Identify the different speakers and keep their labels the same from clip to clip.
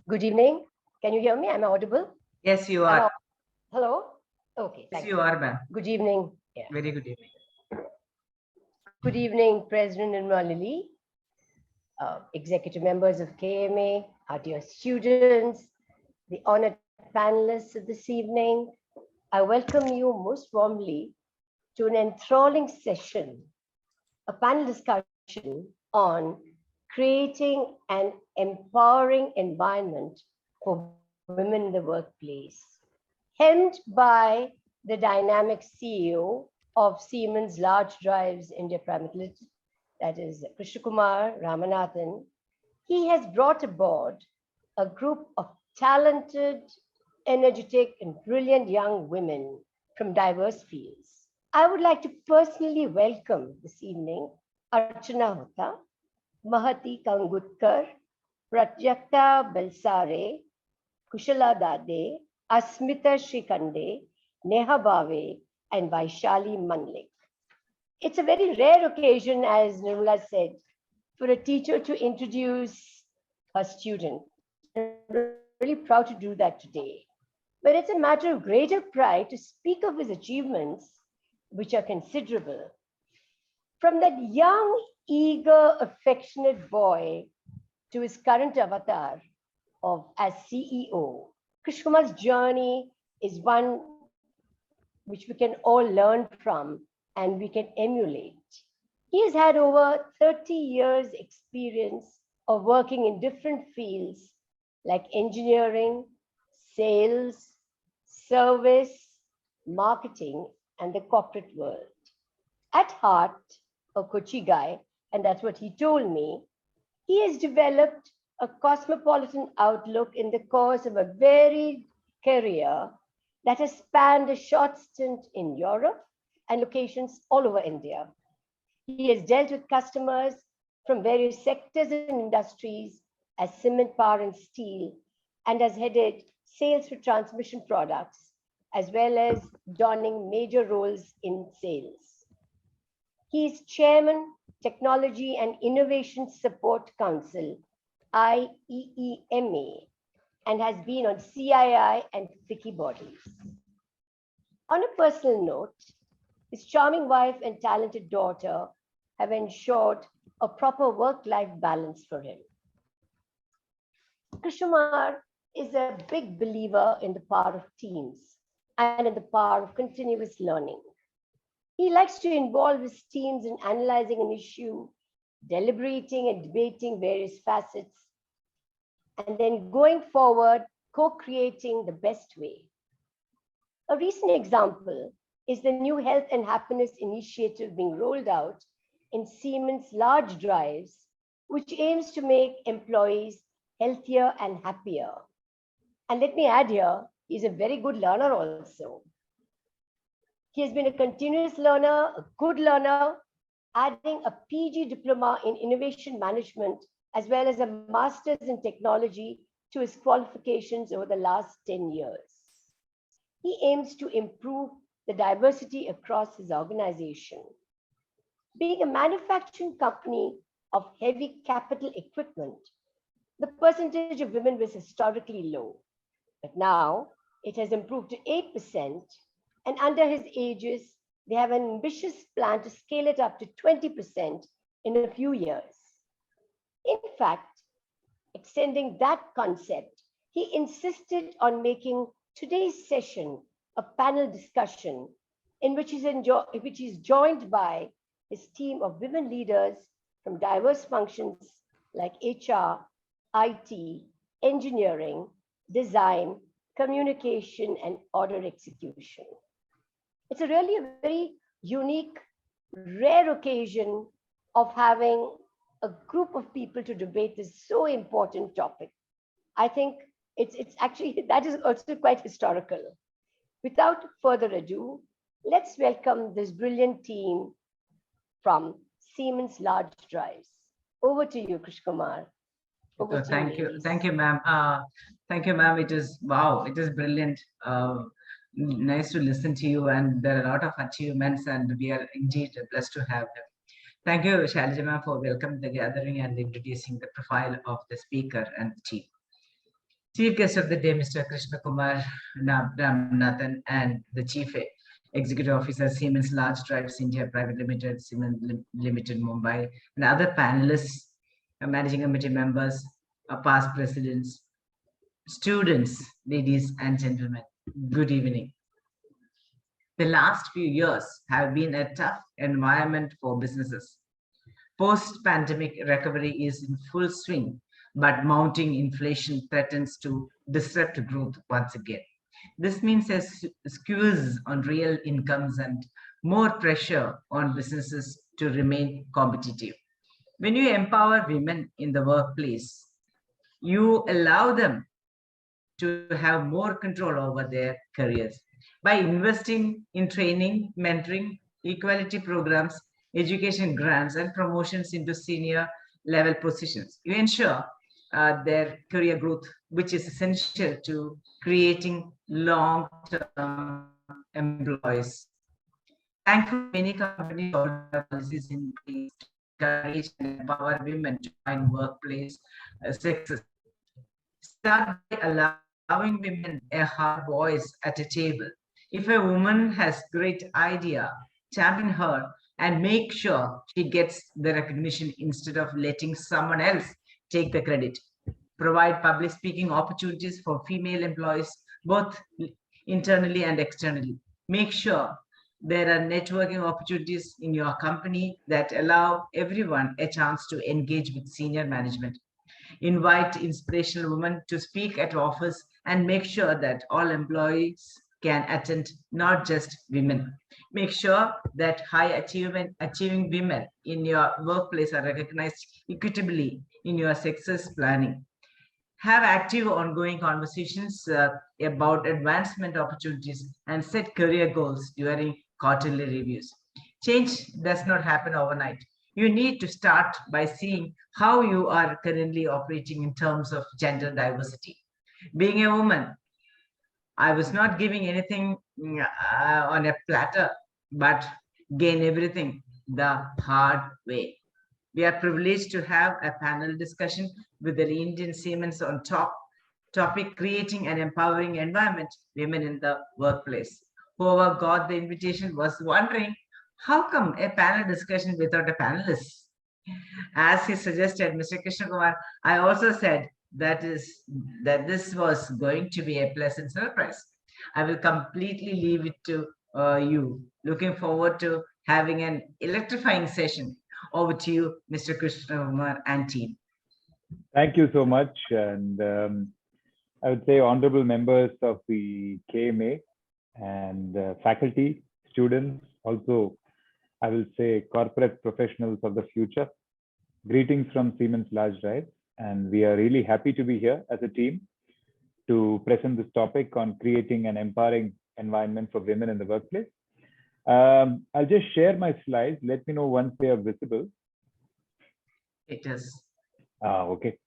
Speaker 1: Good evening. Can you hear me? Am I audible?
Speaker 2: Yes, you
Speaker 1: Am
Speaker 2: are.
Speaker 1: I, hello? Okay,
Speaker 2: Yes,
Speaker 1: thank
Speaker 2: you
Speaker 1: you.
Speaker 2: are, ma'am.
Speaker 1: Good evening. Yeah.
Speaker 2: Very good evening.
Speaker 1: Good evening, President and Lily, executive members of KMA, our dear students, the honored panelists of this evening. I welcome you most warmly to an enthralling session, a panel discussion on creating an empowering environment for women in the workplace, hemmed by the dynamic CEO of Siemens Large Drives India Private Limited, that is Krishna Kumar Ramanathan. He has brought aboard a group of talented, energetic, and brilliant young women from diverse fields. I would like to personally welcome this evening Archana Hota, Mahati Kangutkar, Prajakta Belsare, Kushala Dade, Asmita Shrikande, Neha Bhave, and Vaishali Manlik. It's a very rare occasion, as Nirmala said, for a teacher to introduce her student. And I'm really proud to do that today. But it's a matter of greater pride to speak of his achievements, which are considerable. From that young, eager, affectionate boy to his current avatar of as CEO, Krishkumar's journey is one which we can all learn from and we can emulate. He has had over 30 years experience of working in different fields like engineering, sales, service, marketing, and the corporate world. At heart, a Kochi guy, and that's what he told me, he has developed a cosmopolitan outlook in the course of a varied career that has spanned a short stint in Europe and locations all over India. He has dealt with customers from various sectors and industries as cement, power, and steel, and has headed sales for transmission products, as well as donning major roles in sales. He is chairman, Technology and Innovation Support Council, IEEMA, and has been on CII and FICCI bodies. On a personal note, his charming wife and talented daughter have ensured a proper work-life balance for him. Krishamar is a big believer in the power of teams and in the power of continuous learning. He likes to involve his teams in analyzing an issue, deliberating and debating various facets, and then going forward, co-creating the best way. A recent example is the new Health and Happiness Initiative being rolled out in Siemens Large Drives, which aims to make employees healthier and happier. And let me add here, he's a very good learner also. He has been a continuous learner, a good learner, adding a PG diploma in innovation management, as well as a master's in technology to his qualifications over the last 10 years. He aims to improve the diversity across his organization. Being a manufacturing company of heavy capital equipment, the percentage of women was historically low. But now it has improved to 8%, and under his aegis, they have an ambitious plan to scale it up to 20% in a few years. In fact, extending that concept, he insisted on making today's session a panel discussion in which he's joined by his team of women leaders from diverse functions like HR, IT, engineering, design, communication, and order execution. It's really a very unique, rare occasion of having a group of people to debate this so important topic. I think it's actually, that is also quite historical. Without further ado, let's welcome this brilliant team from Siemens Large Drives. Over to you, Krish Kumar. Over to
Speaker 2: Thank you.
Speaker 1: ladies.
Speaker 2: Thank you, ma'am. Thank you, ma'am. It is, wow, it is brilliant. Nice to listen to you, and there are a lot of achievements, and we are indeed blessed to have them. Thank you, Shailaja ma'am, for welcoming the gathering and introducing the profile of the speaker and the team. Chief guest of the day, Mr. Krishna Kumar Ramanathan, and the Chief Executive Officer, Siemens Large Drives India Private Limited, Siemens Limited Mumbai, and other panelists, managing committee members, past presidents, students, ladies and gentlemen. Good evening. The last few years have been a tough environment for businesses. Post-pandemic recovery is in full swing, but mounting inflation threatens to disrupt growth once again. This means a squeeze on real incomes and more pressure on businesses to remain competitive. When you empower women in the workplace, you allow them to have more control over their careers. By investing in training, mentoring, equality programs, education grants, and promotions into senior level positions, you ensure their career growth, which is essential to creating long-term employees. Thankfully, many companies already have policies in place to encourage and empower women to find workplace success. Start by allowing women a hard voice at a table. If a woman has great idea, champion her and make sure she gets the recognition instead of letting someone else take the credit. Provide public speaking opportunities for female employees, both internally and externally. Make sure there are networking opportunities in your company that allow everyone a chance to engage with senior management. Invite inspirational women to speak at office and make sure that all employees can attend, not just women. Make sure that achieving women in your workplace are recognized equitably in your success planning. Have active ongoing conversations about advancement opportunities and set career goals during quarterly reviews. Change does not happen overnight. You need to start by seeing how you are currently operating in terms of gender diversity. Being a woman, I was not giving anything on a platter, but gain everything the hard way. We are privileged to have a panel discussion with the Indian Siemens on topic creating an empowering environment, women in the workplace. Whoever got the invitation was wondering, how come a panel discussion without a panelist? As he suggested, Mr. Krishna Kumar, I also said that this was going to be a pleasant surprise. I will completely leave it to you. Looking forward to having an electrifying session. Over to you, Mr. Krishna Kumar and team.
Speaker 3: Thank you so much. And I would say honorable members of the KMA and faculty, students, also I will say corporate professionals of the future. Greetings from Siemens Large Drives, and we are really happy to be here as a team to present this topic on creating an empowering environment for women in the workplace. I'll just share my slides. Let me know once they are visible.
Speaker 2: It is.
Speaker 3: Okay.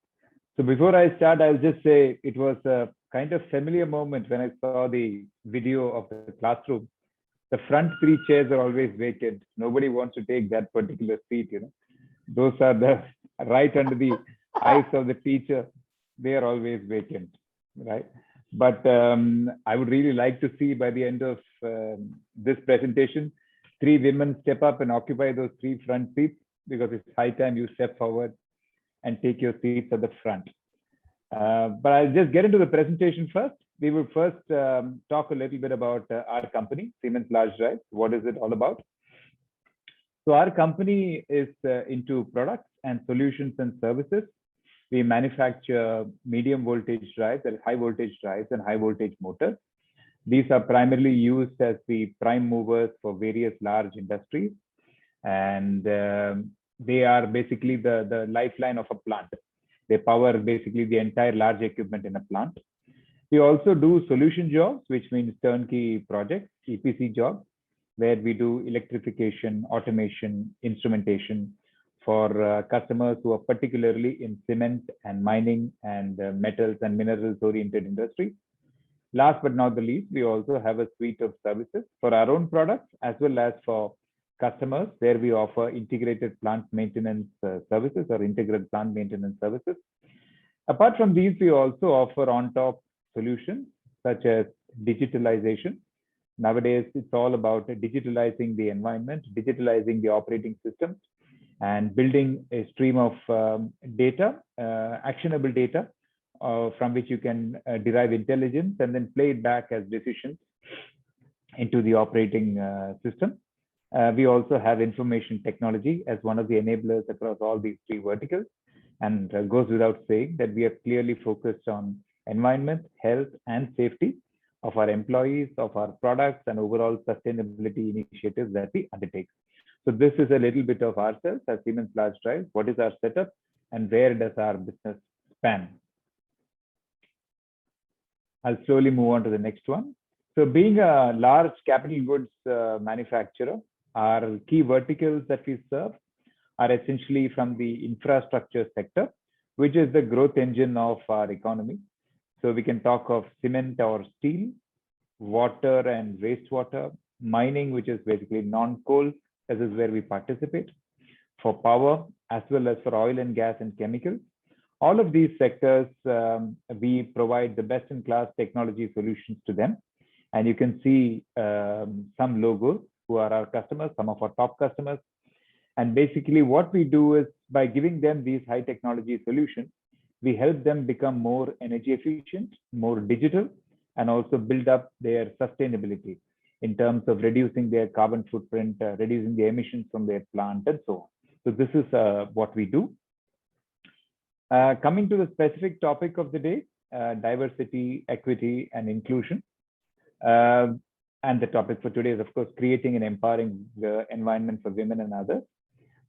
Speaker 3: So before I start, I'll just say it was a kind of familiar moment when I saw the video of the classroom. The front three chairs are always vacant. Nobody wants to take that particular seat, you know. Those are the right under the eyes of the teacher. They are always vacant, right? But I would really like to see by the end of this presentation, 3 women step up and occupy those 3 front seats, because it's high time you step forward and take your seats at the front. But I'll just get into the presentation first. We will first talk a little bit about our company, Siemens Large Drives. What is it all about? So our company is into products and solutions and services. We manufacture medium voltage drives, that is high voltage drives and high voltage motors. These are primarily used as the prime movers for various large industries. And they are basically the lifeline of a plant. They power basically the entire large equipment in a plant. We also do solution jobs, which means turnkey projects, EPC jobs, where we do electrification, automation, instrumentation for customers who are particularly in cement and mining and metals and minerals oriented industries. Last but not the least, we also have a suite of services for our own products as well as for customers, where we offer integrated plant maintenance services or integral plant maintenance services. Apart from these, we also offer on-top solutions such as digitalization. Nowadays, it's all about digitalizing the environment, digitalizing the operating systems, and building a stream of data, actionable data, from which you can derive intelligence and then play it back as decisions into the operating system. We also have information technology as one of the enablers across all these three verticals. And goes without saying that we are clearly focused on environment, health, and safety of our employees, of our products, and overall sustainability initiatives that we undertake. So this is a little bit of ourselves as Siemens Large Drives. What is our setup and where does our business span? I'll slowly move on to the next one. So being a large capital goods manufacturer, our key verticals that we serve are essentially from the infrastructure sector, which is the growth engine of our economy. So we can talk of cement or steel, water and wastewater, mining, which is basically non-coal. This is where we participate. For power, as well as for oil and gas and chemicals. All of these sectors, we provide the best-in-class technology solutions to them. And you can see some logos who are our customers, some of our top customers. And basically what we do is by giving them these high technology solutions, we help them become more energy efficient, more digital, and also build up their sustainability in terms of reducing their carbon footprint, reducing the emissions from their plant, and so on. So this is what we do. Coming to the specific topic of the day, diversity, equity, and inclusion. And the topic for today is, of course, creating an empowering environment for women and others.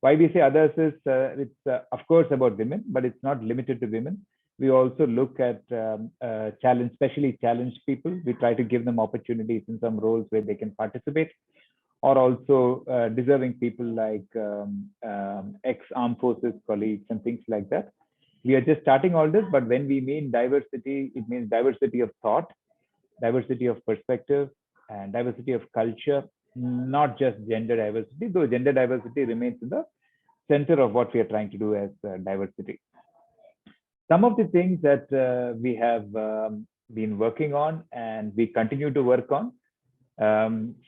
Speaker 3: Why we say others is it's of course about women, but it's not limited to women. We also look at especially challenged people. We try to give them opportunities in some roles where they can participate, or also deserving people like ex-armed forces colleagues and things like that. We are just starting all this, but when we mean diversity, it means diversity of thought, diversity of perspective, and diversity of culture, not just gender diversity, though gender diversity remains in the center of what we are trying to do as diversity. Some of the things that we have been working on and we continue to work on.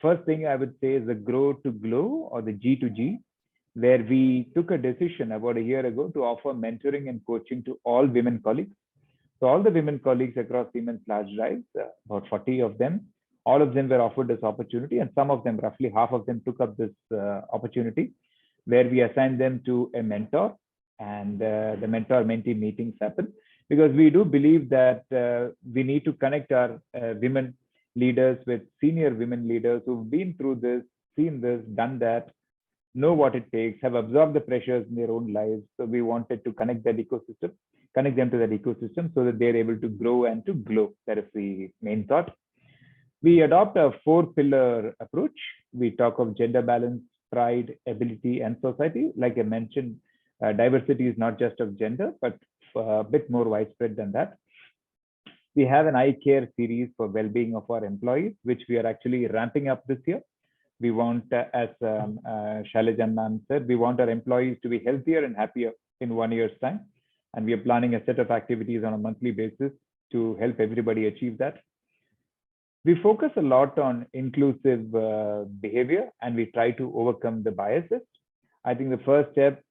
Speaker 3: First thing I would say is the grow to glow, or the G to G, where we took a decision about a year ago to offer mentoring and coaching to all women colleagues. So all the women colleagues across Siemens Large Drives, about 40 of them, all of them were offered this opportunity, and some of them, roughly half of them, took up this opportunity, where we assigned them to a mentor, and the mentor-mentee meetings happen, because we do believe that we need to connect our women leaders with senior women leaders who've been through this, seen this, done that, know what it takes, have absorbed the pressures in their own lives. So we wanted to connect that ecosystem, connect them to that ecosystem so that they're able to grow and to glow. That is the main thought. We adopt a 4-pillar approach. We talk of gender balance, pride, ability, and society. Like I mentioned, diversity is not just of gender, but a bit more widespread than that. We have an eye care series for well-being of our employees, which we are actually ramping up this year. We want, as Shailajan ma'am said, we want our employees to be healthier and happier in 1 year's time. And we are planning a set of activities on a monthly basis to help everybody achieve that. We focus a lot on inclusive behavior, and we try to overcome the biases. I think the first step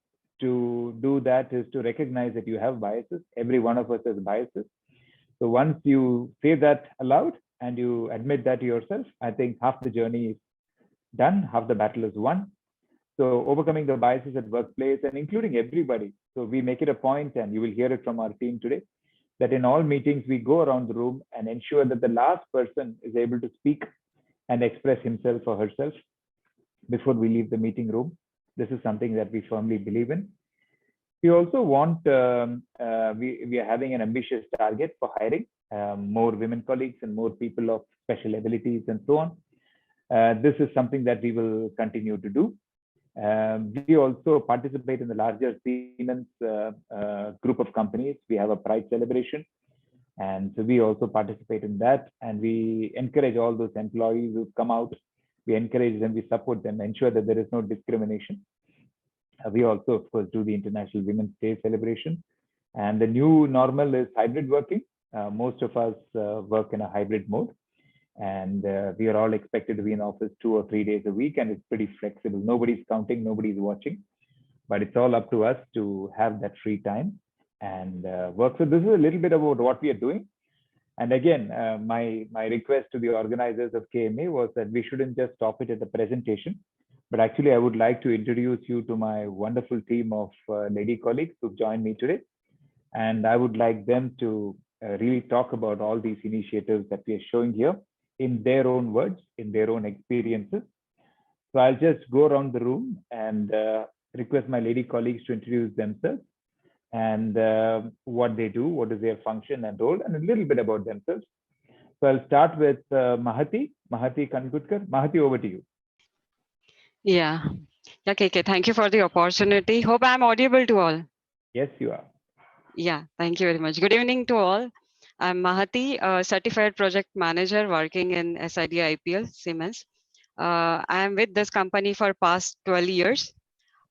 Speaker 3: to do that is to recognize that you have biases. Every one of us has biases. So once you say that aloud and you admit that to yourself, I think half the journey is done, half the battle is won. So overcoming the biases at workplace and including everybody. So we make it a point, and you will hear it from our team today, that in all meetings, we go around the room and ensure that the last person is able to speak and express himself or herself before we leave the meeting room. This is something that we firmly believe in. We also want, we are having an ambitious target for hiring more women colleagues and more people of special abilities and so on. This is something that we will continue to do. We also participate in the larger Siemens group of companies. We have a pride celebration, and so we also participate in that, and we encourage all those employees who come out. We encourage them, we support them, ensure that there is no discrimination. We also, of course, do the International Women's Day celebration. And the new normal is hybrid working. Most of us work in a hybrid mode, and we are all expected to be in office 2 or 3 days a week, and it's pretty flexible. Nobody's counting, nobody's watching, but it's all up to us to have that free time and work. So this is a little bit about what we are doing. And again, my request to the organizers of KMA was that we shouldn't just stop it at the presentation, but actually I would like to introduce you to my wonderful team of lady colleagues who've joined me today. And I would like them to really talk about all these initiatives that we are showing here in their own words, in their own experiences. So I'll just go around the room and request my lady colleagues to introduce themselves and what they do, what is their function and role, and a little bit about themselves. So I'll start with Mahati Kangutkar. Mahati, over to you.
Speaker 4: Yeah. Yeah, KK, thank you for the opportunity. Hope I'm audible to all.
Speaker 3: Yes, you are.
Speaker 4: Yeah, thank you very much. Good evening to all. I'm Mahati, a certified project manager working in SID IPL Siemens. I am with this company for past 12 years.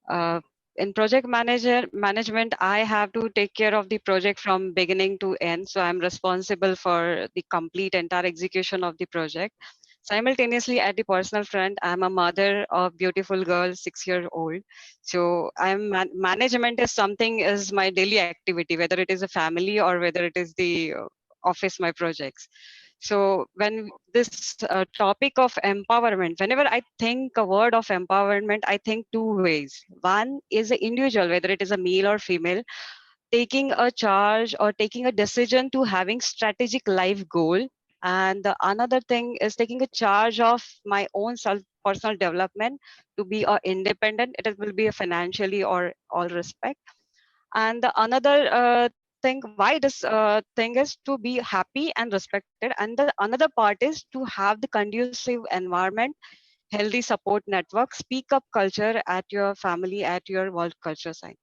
Speaker 4: Uh, in project management, I have to take care of the project from beginning to end. So I'm responsible for the complete entire execution of the project. Simultaneously, at the personal front, I'm a mother of beautiful girl, 6-year-old. So management is something is my daily activity, whether it is a family or whether it is the office, my projects. So when this topic of empowerment, whenever I think a word of empowerment, I think two ways. One is the individual, whether it is a male or female, taking a charge or taking a decision to having strategic life goal. And the another thing is taking a charge of my own self personal development to be independent. It will be a financially or all respect. And the another thing why this thing is to be happy and respected, and the another part is to have the conducive environment, healthy support network, speak up culture at your family, at your work culture side.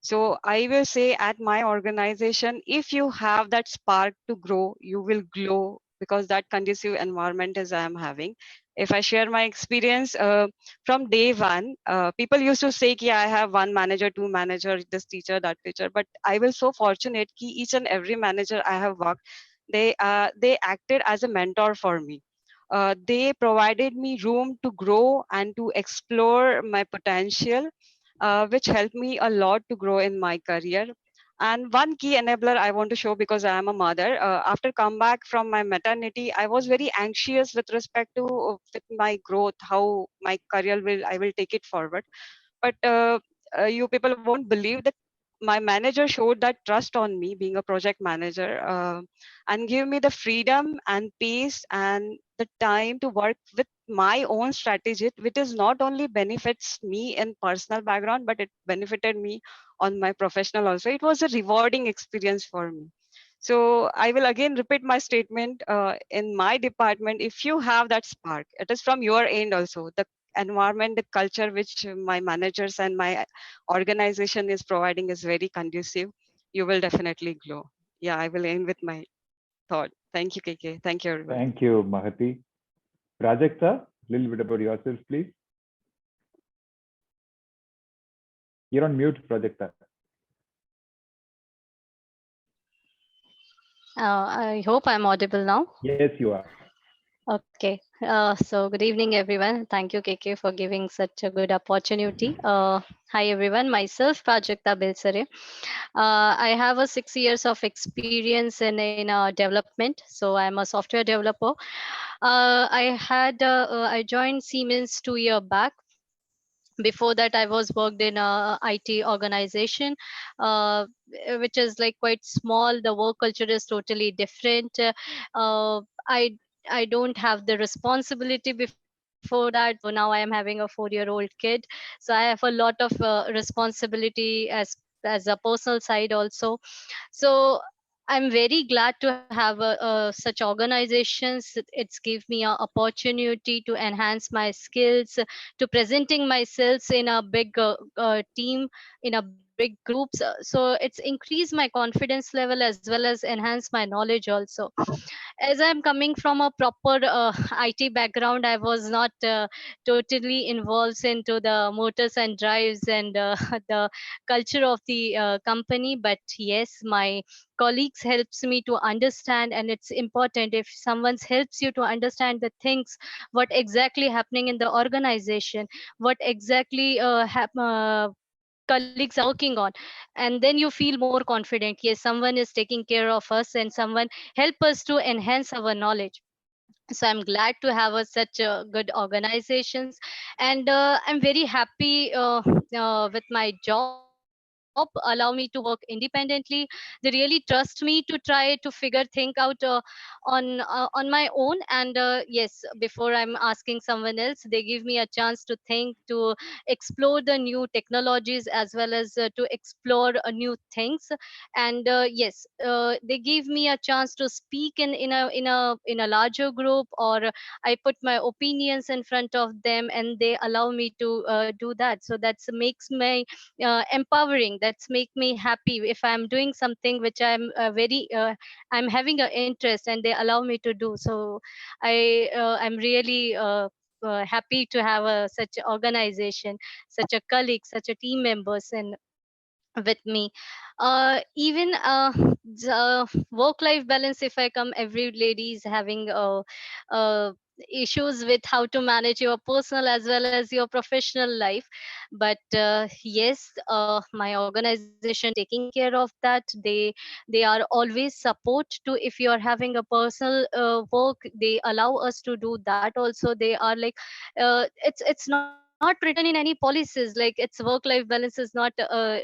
Speaker 4: So I will say at my organization, if you have that spark to grow, you will glow because that conducive environment is I am having. If I share my experience from day one, people used to say, "Yeah, I have one manager, two manager, this teacher, that teacher." But I was so fortunate that each and every manager I have worked, they acted as a mentor for me. They provided me room to grow and to explore my potential, which helped me a lot to grow in my career. And one key enabler I want to show, because I am a mother, after come back from my maternity, I was very anxious with respect to with my growth, how my career will I will take it forward. But you people won't believe that my manager showed that trust on me being a project manager, and give me the freedom and peace and the time to work with my own strategy, which is not only benefits me in personal background, but it benefited me on my professional also. It was a rewarding experience for me. So I will again repeat my statement, in my department, if you have that spark, it is from your end also. The environment, the culture which my managers and my organization is providing is very conducive. You will definitely glow. Yeah, I will end with my thought. Thank you, KK. Thank you, everyone.
Speaker 3: Thank you, Mahati. Prajakta, a little bit about yourself, please. You're on mute, Prajakta.
Speaker 5: I hope I'm audible now.
Speaker 3: Yes, you are.
Speaker 5: Okay. So good evening, everyone. Thank you, KK, for giving such a good opportunity. Hi, everyone. Myself, Prajakta Bilsare. I have a 6 years of experience in development. So I'm a software developer. I joined Siemens 2 years back. Before that, I was worked in a IT organization, uh, which is like quite small. The work culture is totally different. uh, i I don't have the responsibility before that. So now I am having a 4-year-old kid, so I have a lot of responsibility as a personal side also. So I'm very glad to have such organizations. It's give me an opportunity to enhance my skills, to presenting myself in a big team, in a big big groups. So it's increased my confidence level as well as enhanced my knowledge also. As I'm coming from a proper IT background, I was not totally involved into the motors and drives and the culture of the company. But yes, my colleagues helps me to understand, and it's important if someone helps you to understand the things, what exactly happening in the organization, what exactly colleagues are working on, and then you feel more confident. Yes, someone is taking care of us and someone help us to enhance our knowledge. So I'm glad to have such good organizations, and I'm very happy with my job allow me to work independently. They really trust me to try to figure think out on my own. And yes, before I'm asking someone else, they give me a chance to think, to explore the new technologies as well as to explore new things. And yes, they give me a chance to speak in a larger group, or I put my opinions in front of them and they allow me to do that. So that makes me empowering, that's make me happy if I'm doing something which I'm having an interest and they allow me to do. So I'm really happy to have such organization, such a colleague, such a team members and with me. Even the work life balance, if I come, every lady is having uh, issues with how to manage your personal as well as your professional life. But yes, my organization taking care of that. They are always support to, if you are having a personal work, they allow us to do that also. They are like it's not written in any policies, like it's work life balance is not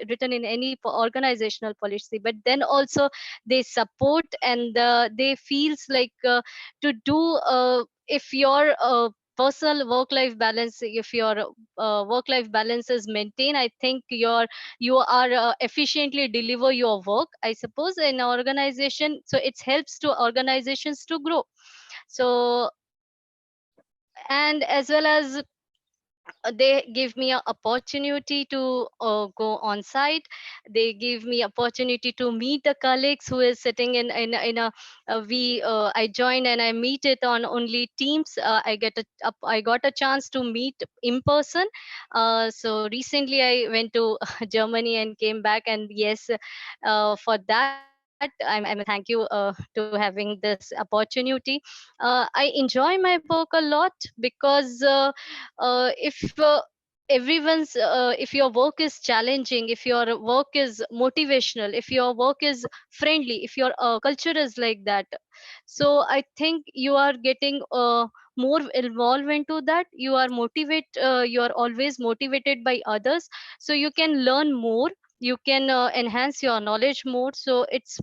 Speaker 5: written in any organizational policy, but then also they support, and they feels like to do, if your personal work life balance, if your work life balance is maintained, I think you are efficiently deliver your work, I suppose, in an organization. So it helps to organizations to grow. So, and as well as they give me an opportunity to go on site. They give me opportunity to meet the colleagues who is sitting in a we I join and I meet it on only teams. I got a chance to meet in person. So recently I went to Germany and came back, and yes, for that I'm thank you to having this opportunity. I enjoy my work a lot because if everyone's if your work is challenging, if your work is motivational, if your work is friendly, if your culture is like that, so I think you are getting more involved into that. You are you are always motivated by others, so you can learn more, you can enhance your knowledge more. So it's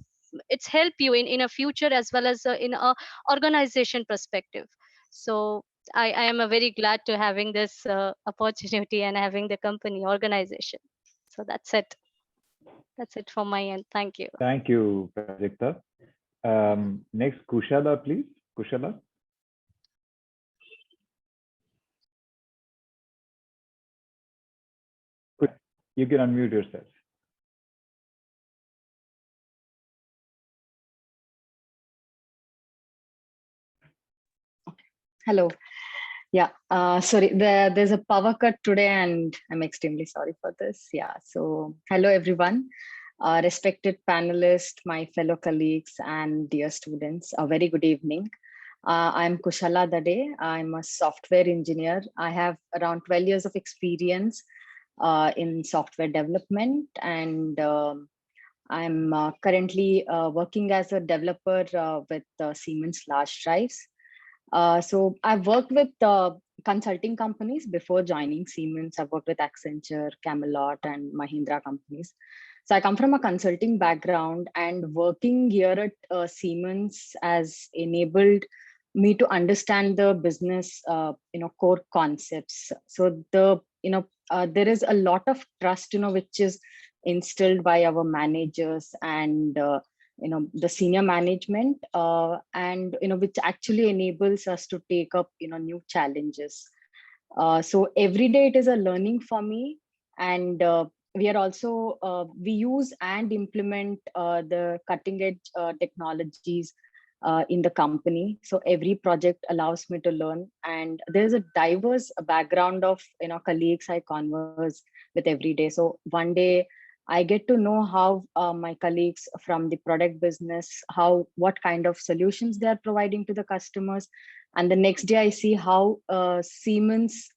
Speaker 5: help you in a future as well as in a organization perspective. So I am very glad to having this opportunity and having the company organization. So that's it. That's it from my end. Thank you.
Speaker 3: Thank you, Prajakta. Next, Kushala, please. Kushala. You can unmute yourself.
Speaker 6: Hello. Yeah. Sorry, there's a power cut today, and I'm extremely sorry for this. Yeah. So, hello everyone, respected panelists, my fellow colleagues, and dear students. A very good evening. I'm Kushala Dade. I'm a software engineer. I have around 12 years of experience in software development, and I'm currently working as a developer with Siemens Large Drives. So I've worked with consulting companies before joining Siemens. I've worked with Accenture, Camelot, and Mahindra companies. So I come from a consulting background, and working here at Siemens has enabled me to understand the business, core concepts. So there is a lot of trust, which is instilled by our managers and the senior management, and which actually enables us to take up new challenges. So every day it is a learning for me, and we are also we use and implement the cutting edge technologies in the company. So every project allows me to learn, and there's a diverse background of colleagues I converse with every day. So one day I get to know how my colleagues from the product business, what kind of solutions they are providing to the customers, and the next day I see how Siemens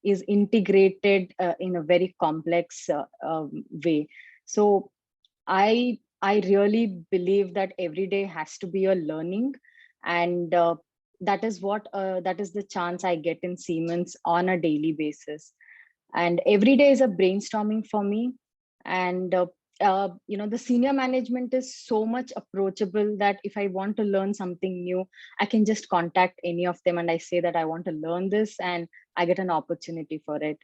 Speaker 6: is integrated in a very complex way. So I really believe that every day has to be a learning, and that is the chance I get in Siemens on a daily basis. And every day is a brainstorming for me. And the senior management is so much approachable that if I want to learn something new, I can just contact any of them and I say that I want to learn this, and I get an opportunity for it.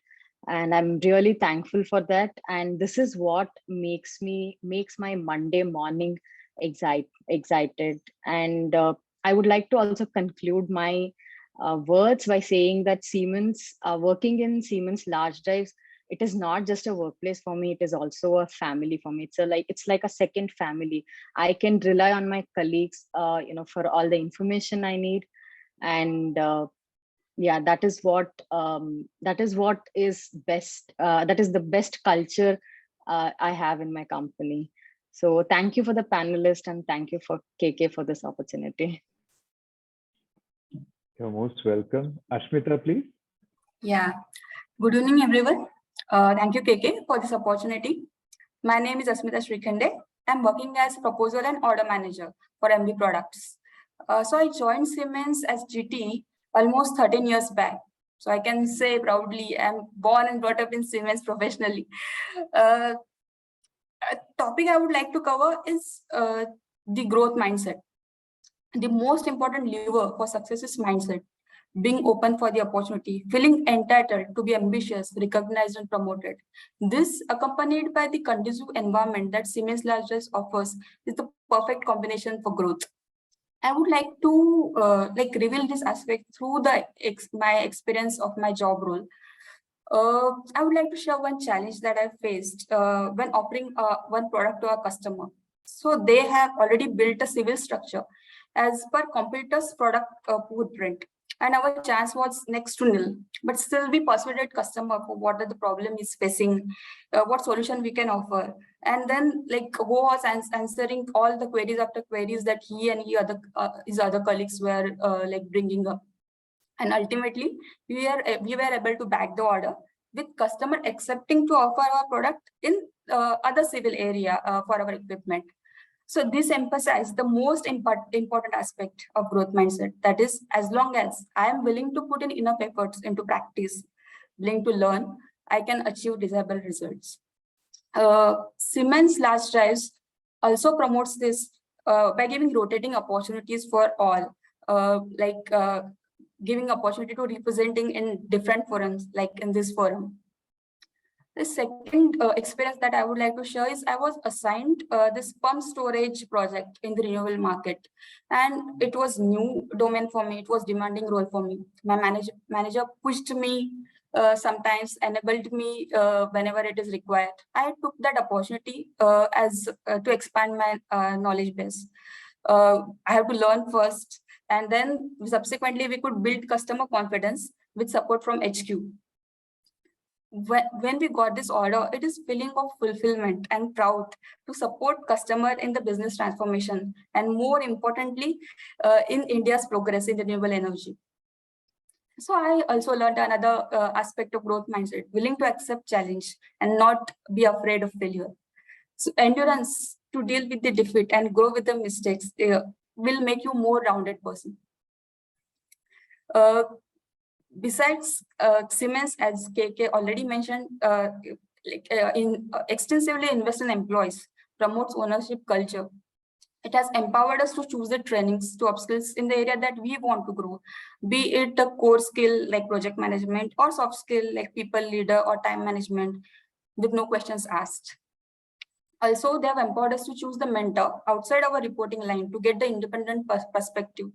Speaker 6: And I'm really thankful for that. And this is what makes my Monday morning excited. And I would like to also conclude my words by saying that Siemens, working in Siemens large drives, it is not just a workplace for me, it is also a family for me. It's like a second family. I can rely on my colleagues for all the information I need. And yeah, that is what is best, that is the best culture I have in my company. So thank you for the panelists, and thank you for KK for this opportunity.
Speaker 3: You're most welcome. Ashmita, please.
Speaker 7: Yeah, good evening, everyone. Thank you, KK, for this opportunity. My name is Asmita Srikhande. I'm working as proposal and order manager for MB products. So I joined Siemens as GT almost 13 years back. So I can say proudly, I'm born and brought up in Siemens professionally. A topic I would like to cover is the growth mindset. The most important lever for success is mindset. Being open for the opportunity, feeling entitled to be ambitious, recognized and promoted. This, accompanied by the conducive environment that Siemens Largest offers, is the perfect combination for growth. I would like to reveal this aspect through my experience of my job role. I would like to share one challenge that I faced when offering one product to a customer. So they have already built a civil structure as per competitor's product footprint, and our chance was next to nil. But still, we persuaded customer for what are the problem is facing, what solution we can offer, and then who was answering all the queries after queries that he and his other colleagues were bringing up. And ultimately, we were able to back the order with customer accepting to offer our product in other civil area for our equipment. So this emphasizes the most important aspect of growth mindset. That is, as long as I am willing to put in enough efforts into practice, willing to learn, I can achieve desirable results. Siemens Large Drives also promotes this by giving rotating opportunities for all, giving opportunity to representing in different forums, like in this forum. The second experience that I would like to share is I was assigned this pump storage project in the renewable market, and it was new domain for me. It was demanding role for me. My manager pushed me, sometimes enabled me whenever it is required. I took that opportunity to expand my knowledge base. I have to learn first, and then subsequently we could build customer confidence with support from HQ. When we got this order, it is feeling of fulfillment and proud to support customer in the business transformation, and more importantly, in India's progress in renewable energy. So I also learned another aspect of growth mindset, willing to accept challenge and not be afraid of failure. So endurance to deal with the defeat and grow with the mistakes will make you more rounded person. Besides Siemens, as KK already mentioned, extensively invest in employees, promotes ownership culture. It has empowered us to choose the trainings to upskills in the area that we want to grow, be it a core skill like project management or soft skill like people leader or time management with no questions asked. Also, they have empowered us to choose the mentor outside our reporting line to get the independent perspective.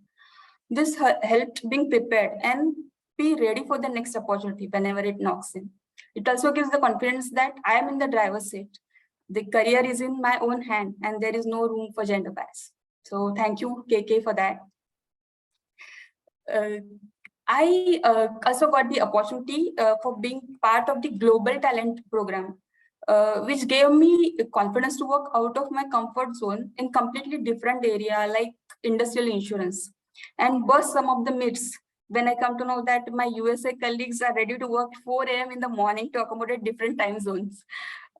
Speaker 7: This helped being prepared and be ready for the next opportunity whenever it knocks in. It also gives the confidence that I am in the driver's seat. The career is in my own hand and there is no room for gender bias. So thank you, KK, for that. I also got the opportunity for being part of the Global Talent Program, which gave me confidence to work out of my comfort zone in completely different area like industrial insurance and burst some of the myths when I come to know that my USA colleagues are ready to work 4 a.m. in the morning to accommodate different time zones.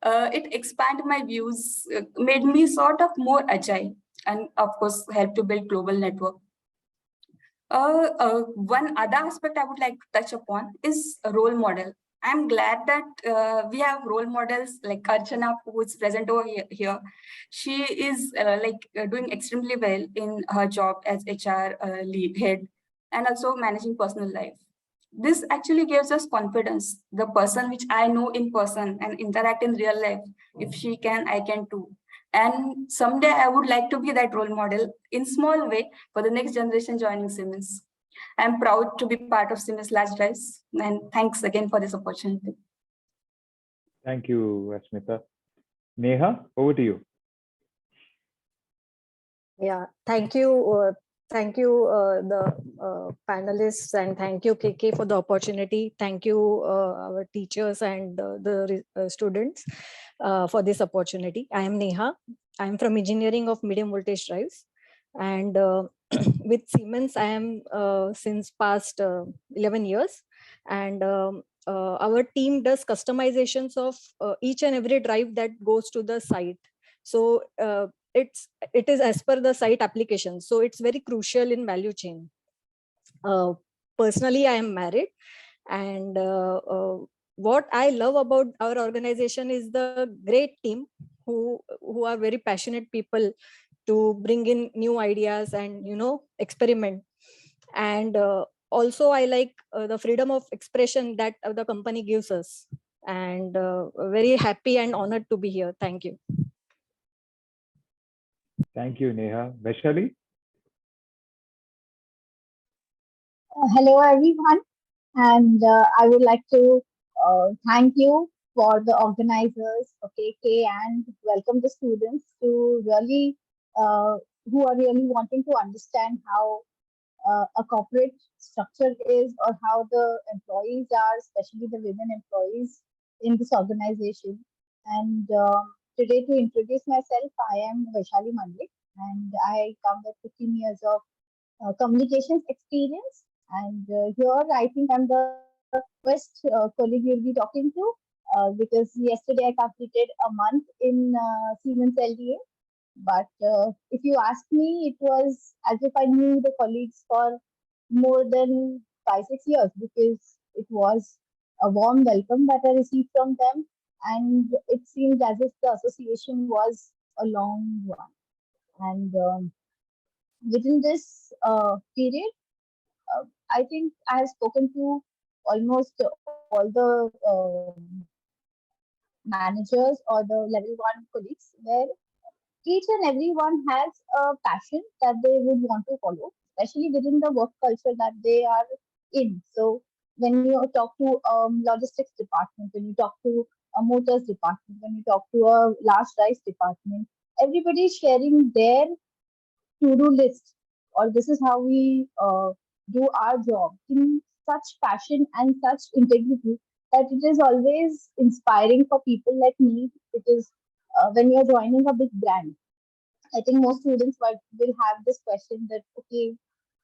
Speaker 7: It expanded my views, made me sort of more agile, and of course, helped to build global network. One other aspect I would like to touch upon is a role model. I'm glad that we have role models like Archana, who is present over here. She is doing extremely well in her job as HR lead head and also managing personal life. This actually gives us confidence. The person which I know in person and interact in real life, if she can, I can too. And someday I would like to be that role model in small way for the next generation joining Siemens. I'm proud to be part of Siemens Large Drives, and thanks again for this opportunity.
Speaker 3: Thank you, Asmita. Neha, over to you.
Speaker 8: Yeah, thank you. The panelists, and thank you, KK, for the opportunity. Thank you, our teachers and the students for this opportunity. I am Neha. I am from Engineering of Medium Voltage Drives. And with Siemens, I am since past 11 years. And our team does customizations of each and every drive that goes to the site. So it is as per the site application. So it's very crucial in value chain. Personally, I am married, and what I love about our organization is the great team who are very passionate people to bring in new ideas and experiment. And also I like the freedom of expression that the company gives us, and very happy and honored to be here. Thank you.
Speaker 3: Thank you, Neha. Vaishali?
Speaker 9: Hello, everyone. And I would like to thank you for the organizers of KK and welcome the students to really, who are really wanting to understand how a corporate structure is or how the employees are, especially the women employees in this organization. And today, to introduce myself, I am Vaishali Mandlik, and I come with 15 years of communications experience. And here, I think I'm the first colleague you'll be talking to because yesterday I completed a month in Siemens LDA. But if you ask me, it was as if I knew the colleagues for more than 5-6 years because it was a warm welcome that I received from them. And it seemed as if the association was a long one. And within this period, I think I have spoken to almost all the managers or the level one colleagues where each and everyone has a passion that they would want to follow, especially within the work culture that they are in. So when you talk to logistics department, when you talk to a motors department, when you talk to a large rice department, everybody is sharing their to-do list, or this is how we do our job in such passion and such integrity that it is always inspiring for people like me. Because when you're joining a big brand, I think most students will have this question that, okay,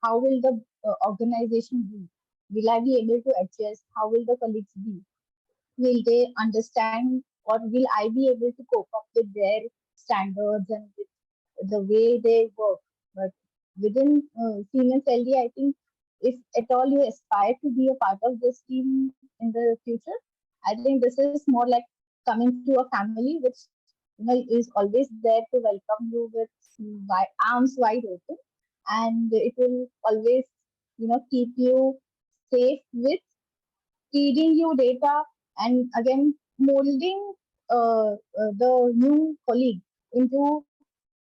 Speaker 9: how will the organization be? Will I be able to adjust? How will the colleagues be? Will they understand, or will I be able to cope up with their standards and with the way they work? But within Siemens LD, I think if at all you aspire to be a part of this team in the future, I think this is more like coming to a family which is always there to welcome you with arms wide open, and it will always keep you safe with feeding you data and again molding the new colleague into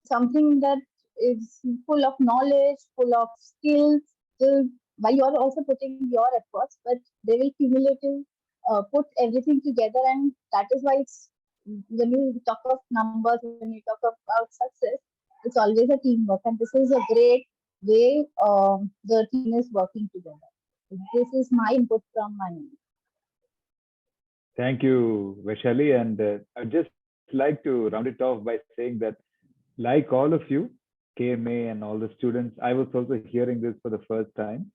Speaker 9: something that is full of knowledge, full of skills, while you're also putting your efforts, but they will cumulative put everything together, and that is why it's when you talk of numbers, when you talk about success, it's always a teamwork, and this is a great way the team is working together. This is my input from my end.
Speaker 3: Thank you, Vaishali. And I'd just like to round it off by saying that, like all of you, KMA and all the students, I was also hearing this for the first time.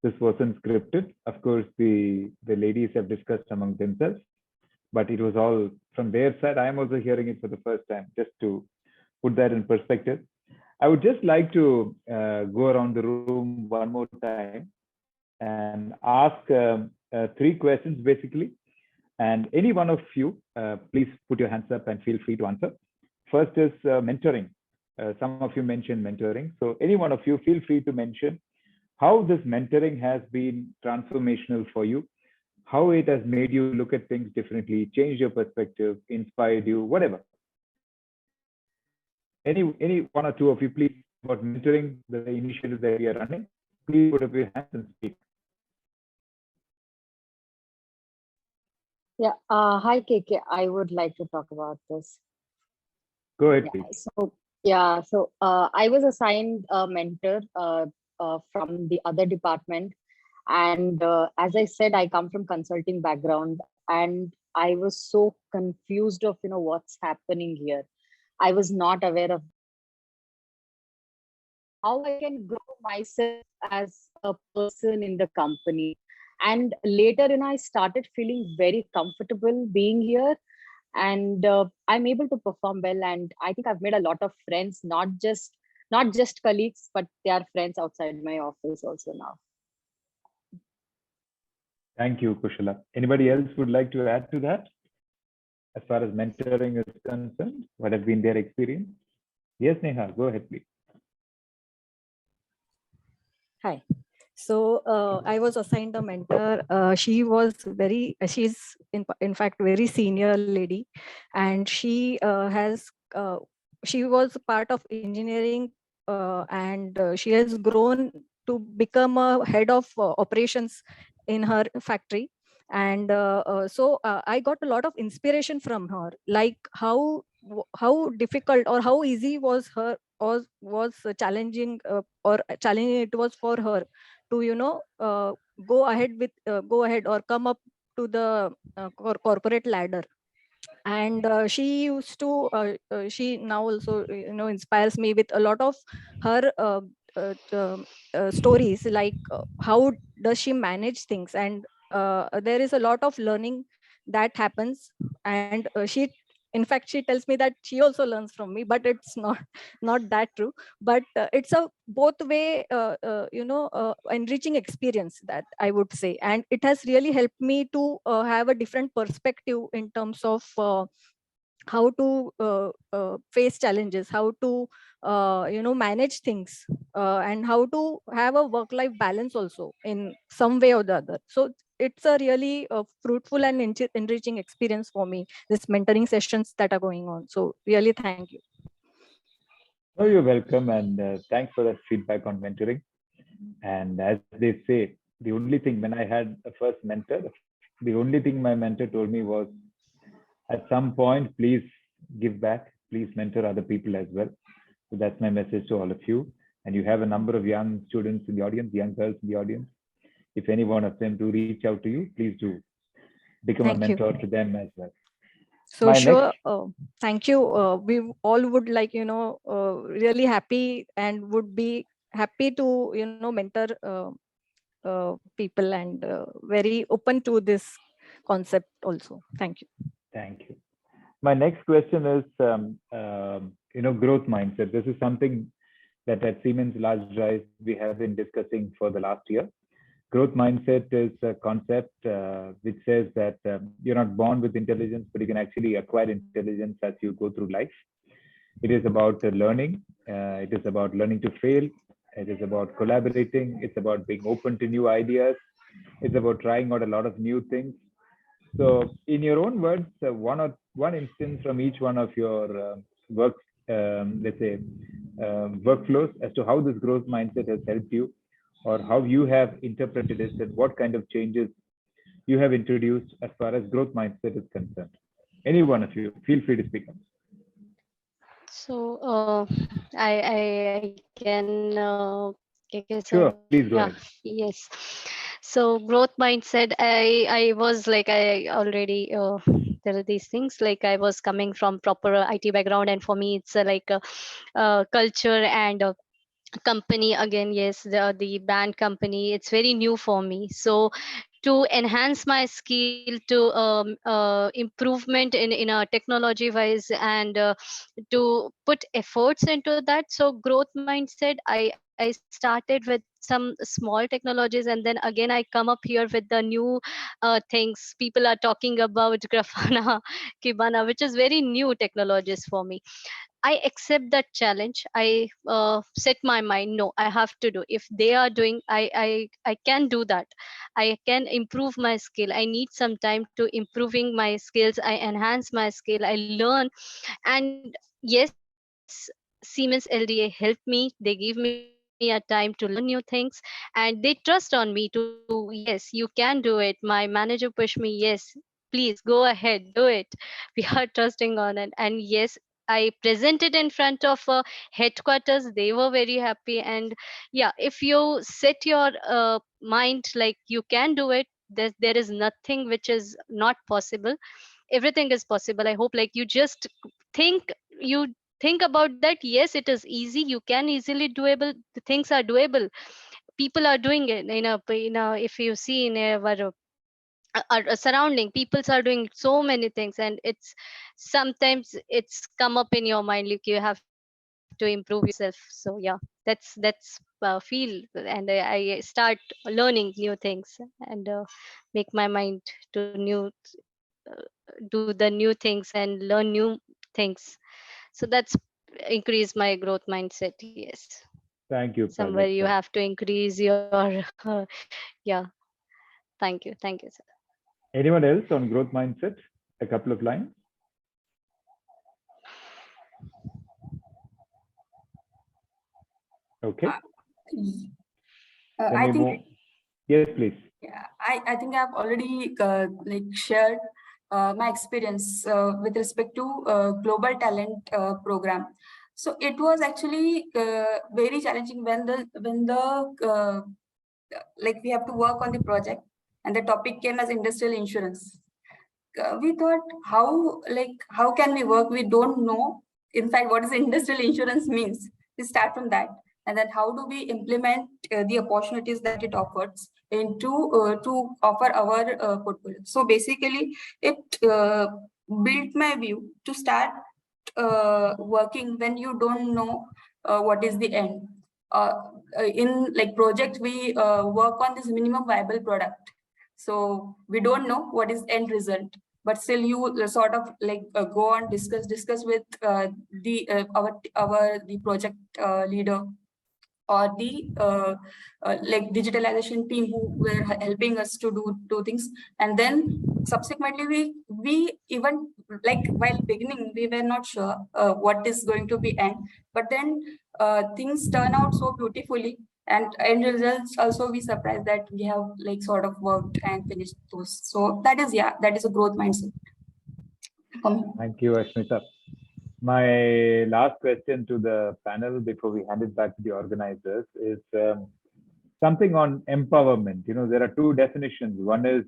Speaker 3: This wasn't scripted. Of course, the ladies have discussed among themselves, but it was all from their side. I am also hearing it for the first time, just to put that in perspective. I would just like to go around the room one more time and ask three questions basically. And any one of you, please put your hands up and feel free to answer. First is mentoring. Some of you mentioned mentoring. So any one of you, feel free to mention how this mentoring has been transformational for you, how it has made you look at things differently, changed your perspective, inspired you, whatever. Any one or two of you, please, about mentoring, the initiatives that we are running, please put up your hands and speak.
Speaker 6: Yeah. Hi, KK. I would like to talk about this.
Speaker 3: Go ahead,
Speaker 6: Yeah.
Speaker 3: please.
Speaker 6: So I was assigned a mentor from the other department, and as I said, I come from consulting background, and I was so confused of what's happening here. I was not aware of how I can grow myself as a person in the company. And later, I started feeling very comfortable being here, and I'm able to perform well. And I think I've made a lot of friends, not just colleagues, but they are friends outside my office also now.
Speaker 3: Thank you, Kushala. Anybody else would like to add to that? As far as mentoring is concerned, what has been their experience? Yes, Neha, go ahead, please.
Speaker 8: Hi. So I was assigned a mentor. She's in fact very senior lady, and she was part of engineering, and she has grown to become a head of operations in her factory. And so I got a lot of inspiration from her, like how difficult or how easy was her was challenging or challenging it was for her to go ahead or come up to the corporate ladder. And she now also inspires me with a lot of her stories, like how does she manage things. And there is a lot of learning that happens. And she in fact she tells me that she also learns from me, but it's not that true. But it's a both way enriching experience, that I would say. And it has really helped me to have a different perspective in terms of how to face challenges, how to manage things, and how to have a work life balance also in some way or the other. So it's a really fruitful and enriching experience for me, this mentoring sessions that are going on. So really thank you.
Speaker 3: Oh, you're welcome, and thanks for that feedback on mentoring. And as they say, the only thing, when I had a first mentor, the only thing my mentor told me was, at some point, please give back, please mentor other people as well. So that's my message to all of you. And you have a number of young students in the audience, young girls in the audience. If any one of them to reach out to you, please do become a mentor to them as well.
Speaker 8: So sure, thank you. We all would like, really happy and would be happy to, mentor people, and very open to this concept also. Thank you.
Speaker 3: Thank you. My next question is, growth mindset. This is something that at Siemens Large Drive we have been discussing for the last year. Growth mindset is a concept which says that you're not born with intelligence, but you can actually acquire intelligence as you go through life. It is about learning. It is about learning to fail. It is about collaborating. It's about being open to new ideas. It's about trying out a lot of new things. So, in your own words, one instance from each one of your work, let's say, workflows as to how this growth mindset has helped you, or how you have interpreted it, and what kind of changes you have introduced as far as growth mindset is concerned? Any one of you, feel free to speak up.
Speaker 5: So I can okay,
Speaker 3: Sure,
Speaker 5: so
Speaker 3: please go
Speaker 5: yeah,
Speaker 3: ahead.
Speaker 5: yes. So growth mindset. I was like I already there are these things like I was coming from proper IT background, and for me it's like a, culture and company again. Yes, the band company, it's very new for me. So to enhance my skill, to improvement in a technology wise, and to put efforts into that. So growth mindset, I started with some small technologies, and then again I come up here with the new things people are talking about, Grafana, Kibana, which is very new technologies for me. I accept that challenge. I set my mind. No, I have to do. If they are doing, I can do that. I can improve my skill. I need some time to improving my skills. I enhance my skill. I learn, and yes, Siemens LDA helped me. They give me a time to learn new things, and they trust on me to, yes, you can do it. My manager pushed me, yes, please go ahead, do it. We are trusting on it. And yes, I presented in front of headquarters. They were very happy. And yeah, if you set your mind like you can do it, there is nothing which is not possible. Everything is possible. I hope like you just think, you think about that. Yes, it is easy, you can easily doable, the things are doable. People are doing it if you see in our surrounding, peoples are doing so many things, and it's sometimes it's come up in your mind like you have to improve yourself. So yeah, that's feel, and I start learning new things, and make my mind to new, do the new things and learn new things. So that's increase my growth mindset. Yes,
Speaker 3: Thank you,
Speaker 5: somewhere you
Speaker 3: Prajakta.
Speaker 5: have to increase your yeah. Thank you, sir.
Speaker 3: Anyone else on growth mindset? A couple of lines. Okay. Can
Speaker 7: I
Speaker 3: we
Speaker 7: think,
Speaker 3: move? Yes, please.
Speaker 7: yeah, I think I've already like shared my experience with respect to global talent program. So it was actually very challenging when the like we have to work on the project, and the topic came as industrial insurance. We thought, how can we work? We don't know, in fact, what is industrial insurance means. We start from that, and then how do we implement the opportunities that it offers into to offer our portfolio. So basically, it built my view to start working when you don't know what is the end. uh, in like project, we work on this minimum viable product, so we don't know what is end result, but still you sort of like go on discuss with the our the project leader, or the like digitalization team who were helping us to do things. And then subsequently we even, like, while beginning we were not sure what is going to be end, but then things turn out so beautifully, and end results also we surprised that we have like sort of worked and finished those. So that is, yeah, that is a growth mindset for me.
Speaker 3: Thank you, Ashmita. My last question to the panel before we hand it back to the organizers is something on empowerment. You know, there are two definitions. One is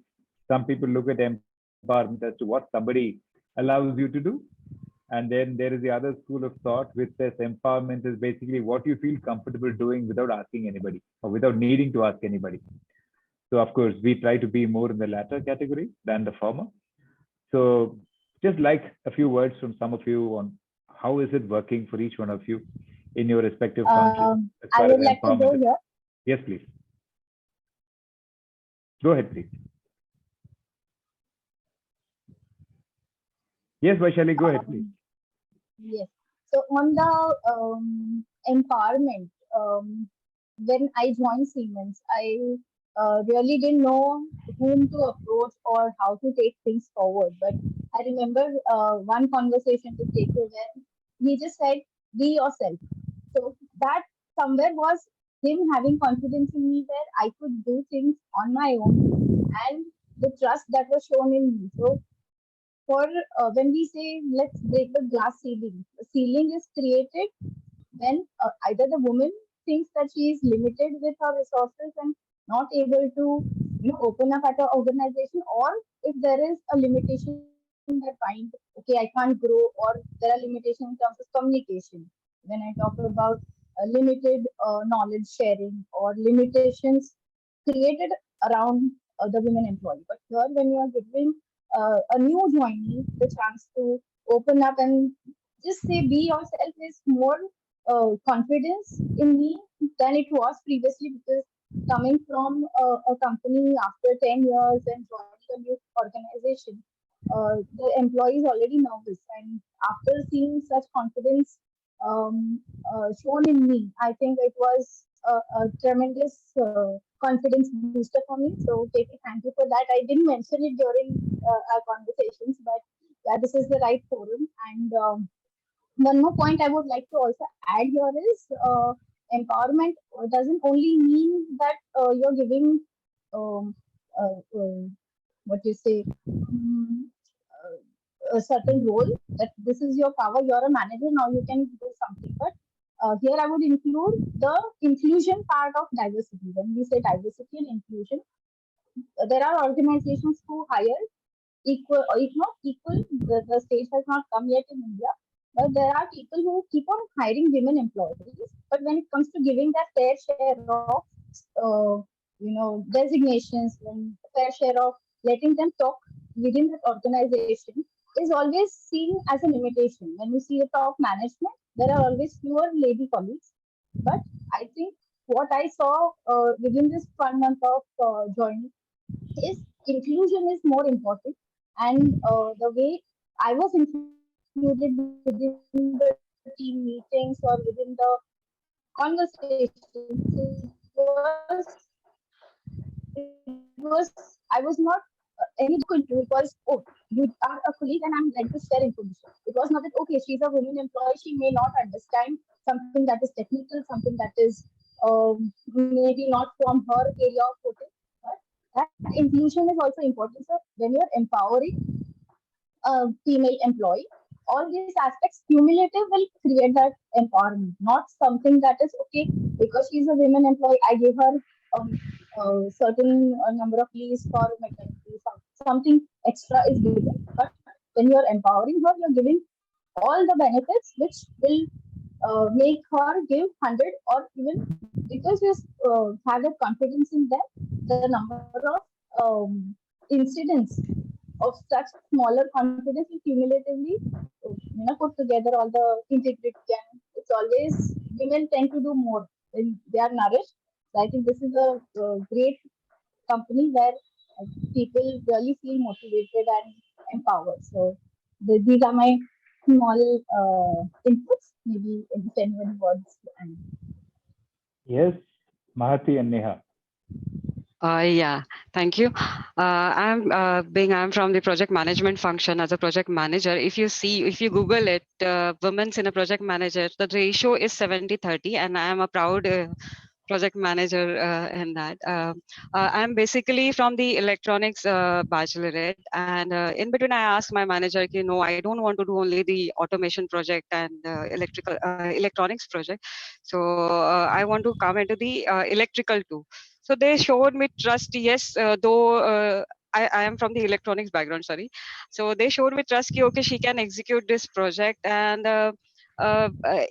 Speaker 3: some people look at empowerment as to what somebody allows you to do. And then there is the other school of thought which says empowerment is basically what you feel comfortable doing without asking anybody or without needing to ask anybody. So, of course, we try to be more in the latter category than the former. So, just like a few words from some of you on how is it working for each one of you in your respective functions as
Speaker 9: I
Speaker 3: far
Speaker 9: would
Speaker 3: as
Speaker 9: like to
Speaker 3: empowerment
Speaker 9: go
Speaker 3: is.
Speaker 9: here.
Speaker 3: Yes, please. Go ahead, please. Yes, Vaishali, go ahead, please.
Speaker 9: Yes. So on the empowerment, when I joined Siemens, I really didn't know whom to approach or how to take things forward. But I remember one conversation with KK where he just said, "Be yourself." So that somewhere was him having confidence in me where I could do things on my own, and the trust that was shown in me. So for when we say let's break the glass ceiling, the ceiling is created when either the woman thinks that she is limited with her resources and not able to open up at her organization, or if there is a limitation that find, okay, I can't grow, or there are limitations in terms of communication. When I talk about limited knowledge sharing or limitations created around the women employee. But here, when you are giving a new joinee the chance to open up and just say be yourself, is more confidence in me than it was previously, because coming from a company after 10 years and joining a new organization, the employee is already nervous. And after seeing such confidence shown in me, I think it was a tremendous confidence booster for me. So, Keke, thank you for that. I didn't mention it during our conversations, but yeah, this is the right forum. And one more point I would like to also add here is empowerment doesn't only mean that you're giving um, what you say a certain role, that this is your power, you're a manager, now you can do something. But here I would include the inclusion part of diversity. When we say diversity and inclusion, there are organizations who hire equal, or if not equal, the stage has not come yet in India. But there are people who keep on hiring women employees. But when it comes to giving that fair share of, uh, designations, when fair share of letting them talk within that organization is always seen as a limitation. When you see the top management, there are always fewer lady colleagues. But I think what I saw within this 1 month of joining is inclusion is more important, and the way I was included within the team meetings or within the conversations, it was I was not any into it was, oh, you are a colleague and I'm ready to share information. It was not that, okay, she's a women employee, she may not understand something that is technical, something that is maybe not from her area of focus. But that inclusion is also important. So when you're empowering a female employee, all these aspects cumulative will create that empowerment, not something that is, okay, because she's a women employee, I give her a certain number of leaves for maternity, something extra is given. But when you're empowering her, you're giving all the benefits which will make her give 100, or even because you have that confidence in them, the number of incidents of such smaller confidence will cumulatively put together all the integrity, and it's always women tend to do more when they are nourished. So I think this is a great company where people really feel motivated and empowered. So these are my small inputs. Maybe if anyone wants to add.
Speaker 3: Yes, Mahati and Neha.
Speaker 4: Yeah, thank you. I'm from the project management function as a project manager. If you Google it, women's in a project manager, the ratio is 70-30, and I am a proud project manager in that. I'm basically from the electronics bachelorette, and in between I asked my manager, no, I don't want to do only the automation project and electronics project. So I want to come into the electrical too. So they showed me trust, yes, though I am from the electronics background, sorry. So they showed me trust, okay, she can execute this project. And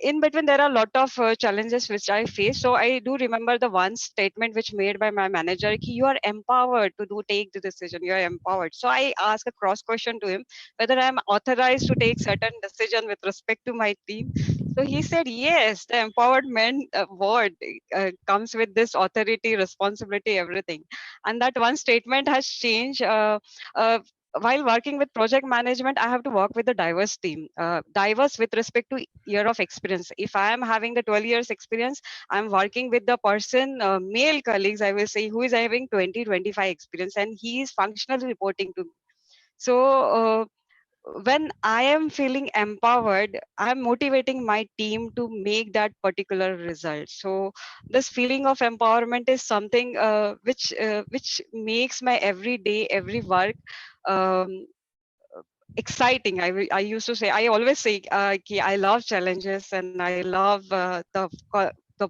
Speaker 4: in between there are a lot of challenges which I face. So I do remember the one statement which made by my manager, you are empowered to take the decision, you are empowered. So I asked a cross question to him whether I am authorized to take certain decision with respect to my team. So he said, yes, the empowerment word comes with this authority, responsibility, everything. And that one statement has changed. While working with project management, I have to work with a diverse team, diverse with respect to year of experience. If I am having the 12 years experience, I'm working with the person, male colleagues, I will say, who is having 20-25 experience, and he is functionally reporting to me. So when I am feeling empowered, I'm motivating my team to make that particular result. So this feeling of empowerment is something which makes my every day, every work um, exciting. I used to say, I always say, I love challenges and I love the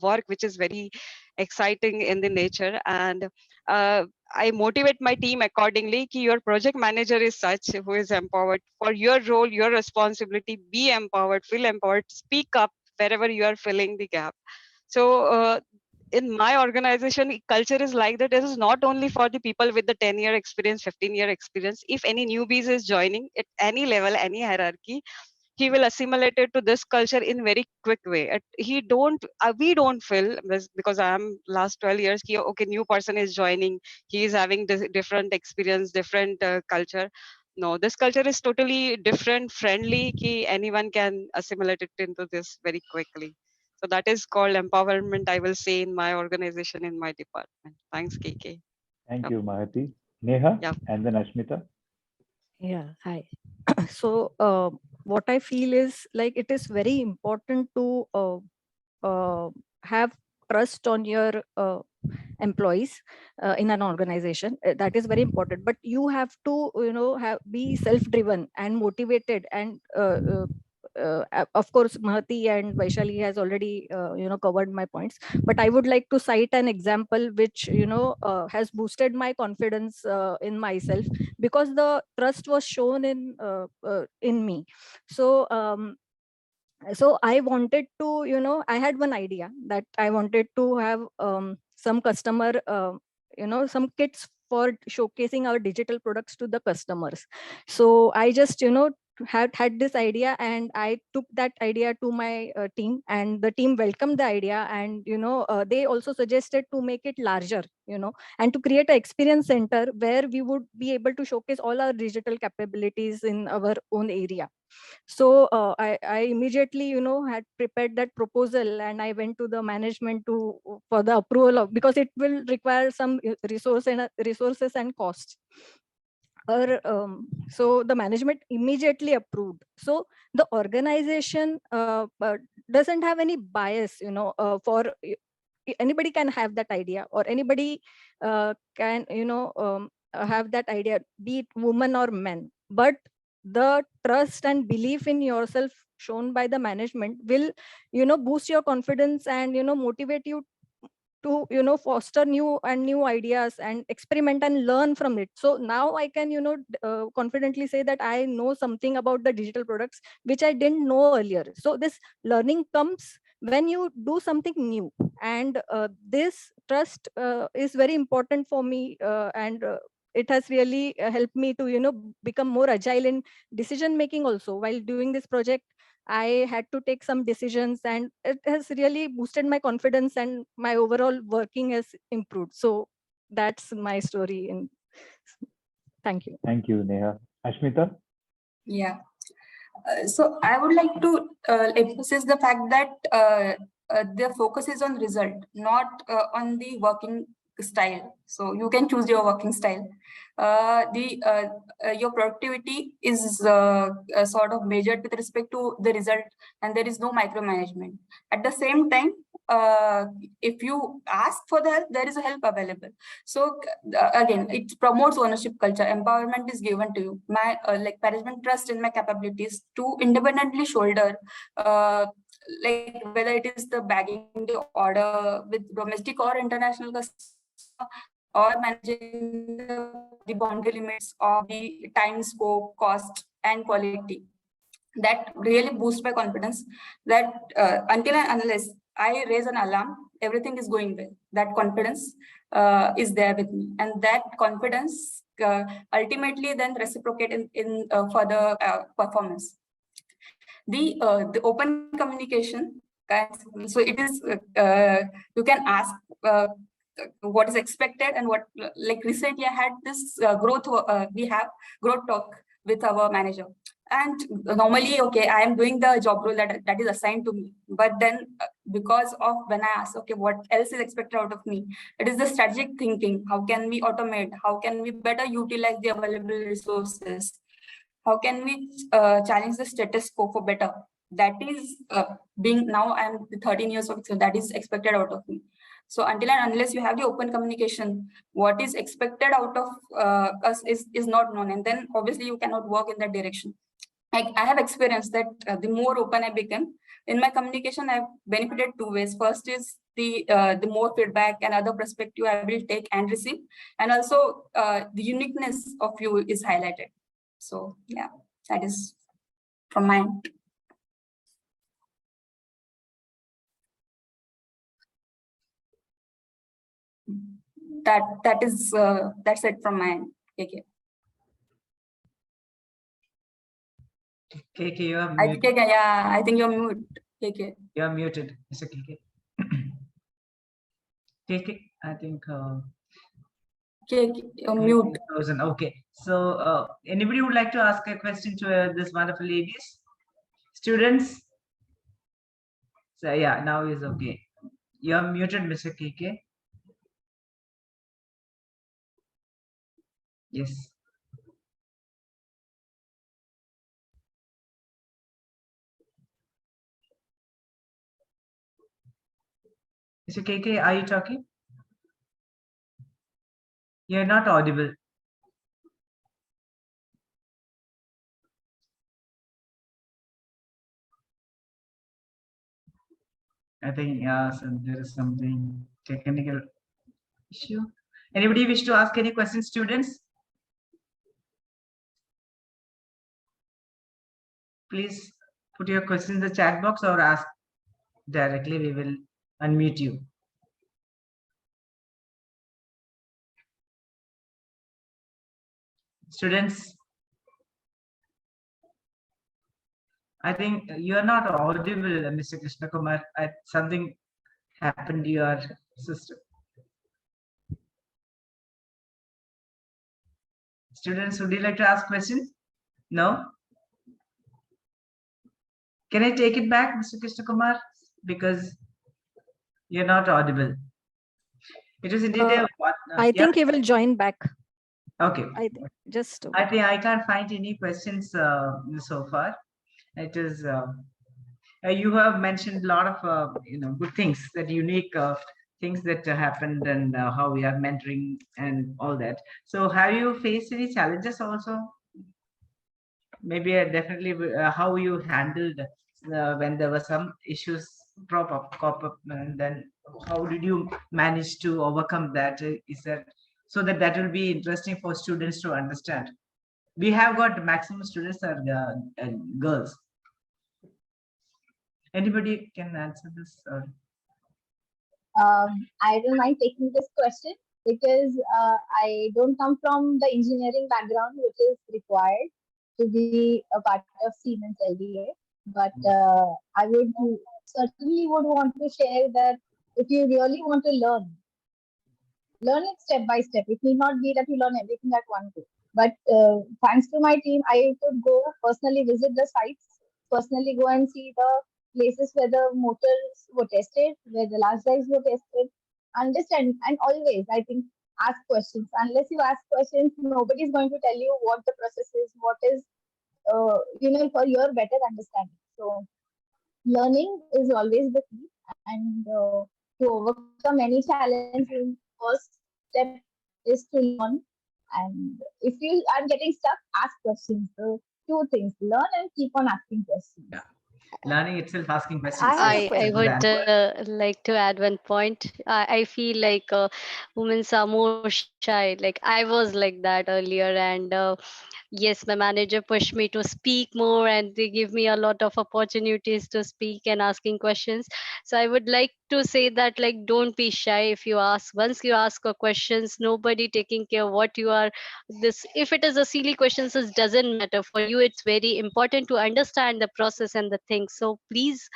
Speaker 4: work which is very exciting in the nature. And I motivate my team accordingly. Ki your project manager is such who is empowered for your role, your responsibility. Be empowered, feel empowered, speak up wherever you are filling the gap. So in my organization, culture is like that. It is not only for the people with the 10-year experience, 15-year experience. If any newbies is joining at any level, any hierarchy, he will assimilate it to this culture in very quick way. He don't, we don't feel because I am last 12 years. Okay, new person is joining. He is having this different experience, different culture. No, this culture is totally different, friendly. Ki anyone can assimilate it into this very quickly. So that is called empowerment, I will say, in my organization, in my department. Thanks, KK.
Speaker 3: Thank
Speaker 4: Yep.
Speaker 3: you, Mahati. Neha,
Speaker 4: Yep.
Speaker 3: and then Ashmita.
Speaker 8: Yeah, hi. So what I feel is like it is very important to have trust on your employees in an organization. That is very important, but you have to be self driven and motivated, and of course Mahati and Vaishali has already covered my points, but I would like to cite an example which has boosted my confidence in myself, because the trust was shown in me. So I wanted to, I had one idea that I wanted to have some customer, some kits for showcasing our digital products to the customers. So I just, had this idea, and I took that idea to my team, and the team welcomed the idea, and they also suggested to make it larger, and to create an experience center where we would be able to showcase all our digital capabilities in our own area. So I immediately had prepared that proposal, and I went to the management for the approval of, because it will require some resources and costs. So the management immediately approved. So the organization doesn't have any bias, for anybody can have that idea, or anybody can have that idea, be it woman or men. But the trust and belief in yourself shown by the management will boost your confidence, and motivate you to foster new ideas and experiment and learn from it. So now I can confidently say that I know something about the digital products which I didn't know earlier. So this learning comes when you do something new, and this trust is very important for me, and it has really helped me to become more agile in decision making also. While doing this project, I had to take some decisions, and it has really boosted my confidence, and my overall working has improved. So that's my story. And thank you.
Speaker 3: Thank you, Neha. Ashmita?
Speaker 7: Yeah. So I would like to emphasize the fact that the focus is on result, not on the working style. So you can choose your working style. Your productivity is sort of measured with respect to the result, and there is no micromanagement. At the same time, if you ask for the help, there is a help available. So again, it promotes ownership culture. Empowerment is given to you. My like management trust in my capabilities to independently shoulder, like whether it is the bagging the order with domestic or international customer, or managing the boundary limits of the time, scope, cost, and quality. That really boosts my confidence that until and unless I raise an alarm, everything is going well. That confidence is there with me, and that confidence ultimately then reciprocate in further performance. The open communication, so it is you can ask what is expected and what, like recently I had this we have growth talk with our manager. And normally, okay, I am doing the job role that is assigned to me. But then because of when I ask, okay, what else is expected out of me? It is the strategic thinking. How can we automate? How can we better utilize the available resources? how can we challenge the status quo for better? That is being now I'm 13 years old, so that is expected out of me. So until and unless you have the open communication, what is expected out of us is not known, and then obviously you cannot work in that direction. I have experienced that the more open I become in my communication, I've benefited two ways. First is the more feedback and other perspective I will take and receive, and also the uniqueness of you is highlighted. So yeah, that is from my end. That's it from my end. KK.
Speaker 2: KK, you are muted.
Speaker 7: KK, yeah, I think you're mute. KK.
Speaker 2: You are muted, Mr. KK. KK, I think.
Speaker 7: KK, you're mute.
Speaker 2: Okay, so anybody would like to ask a question to this wonderful ladies? Students? So yeah, now is okay. You are muted, Mr. KK. Yes. Mr. KK, are you talking? You're not audible. I think so there is something technical issue. Anybody wish to ask any questions, students? Please put your question in the chat box or ask directly. We will unmute you. Students, I think you are not audible, Mr. Krishna Kumar. Something happened to your system. Students, would you like to ask questions? No? Can I take it back, Mr. Krishna Kumar? Because you're not audible. It is indeed
Speaker 8: I think he will join back.
Speaker 2: Okay.
Speaker 8: I think just.
Speaker 2: I think I can't find any questions so far. It is you have mentioned a lot of good things, that unique things that happened, and how we are mentoring and all that. So have you faced any challenges also? Maybe definitely how you handled when there were some issues crop up, and then how did you manage to overcome that? Is that so that will be interesting for students to understand. We have got maximum students are girls. Anybody can answer this?
Speaker 9: I don't mind taking this question because I don't come from the engineering background, which is required to be a part of Siemens LDA. But I would certainly would want to share that if you really want to learn it step by step. It need not be that you learn everything at one go. But thanks to my team, I could go personally visit the sites, personally go and see the places where the motors were tested, where the large drives were tested, understand, and always, I think, ask questions. Unless you ask questions, nobody is going to tell you what the process is, what is, for your better understanding. So learning is always the key, and to overcome any challenge, first step is to learn. And if you are getting stuck, ask questions. So two things: learn and keep on asking questions.
Speaker 2: Yeah. Learning itself, asking questions.
Speaker 5: I would like to add one point. I feel like women are more shy. Like I was like that earlier, and yes, my manager pushed me to speak more, and they give me a lot of opportunities to speak and asking questions. So I would like to say that, like, don't be shy. If you ask, once you ask a questions, nobody taking care what you are. This, if it is a silly questions, it doesn't matter for you. It's very important to understand the process and the things. So please,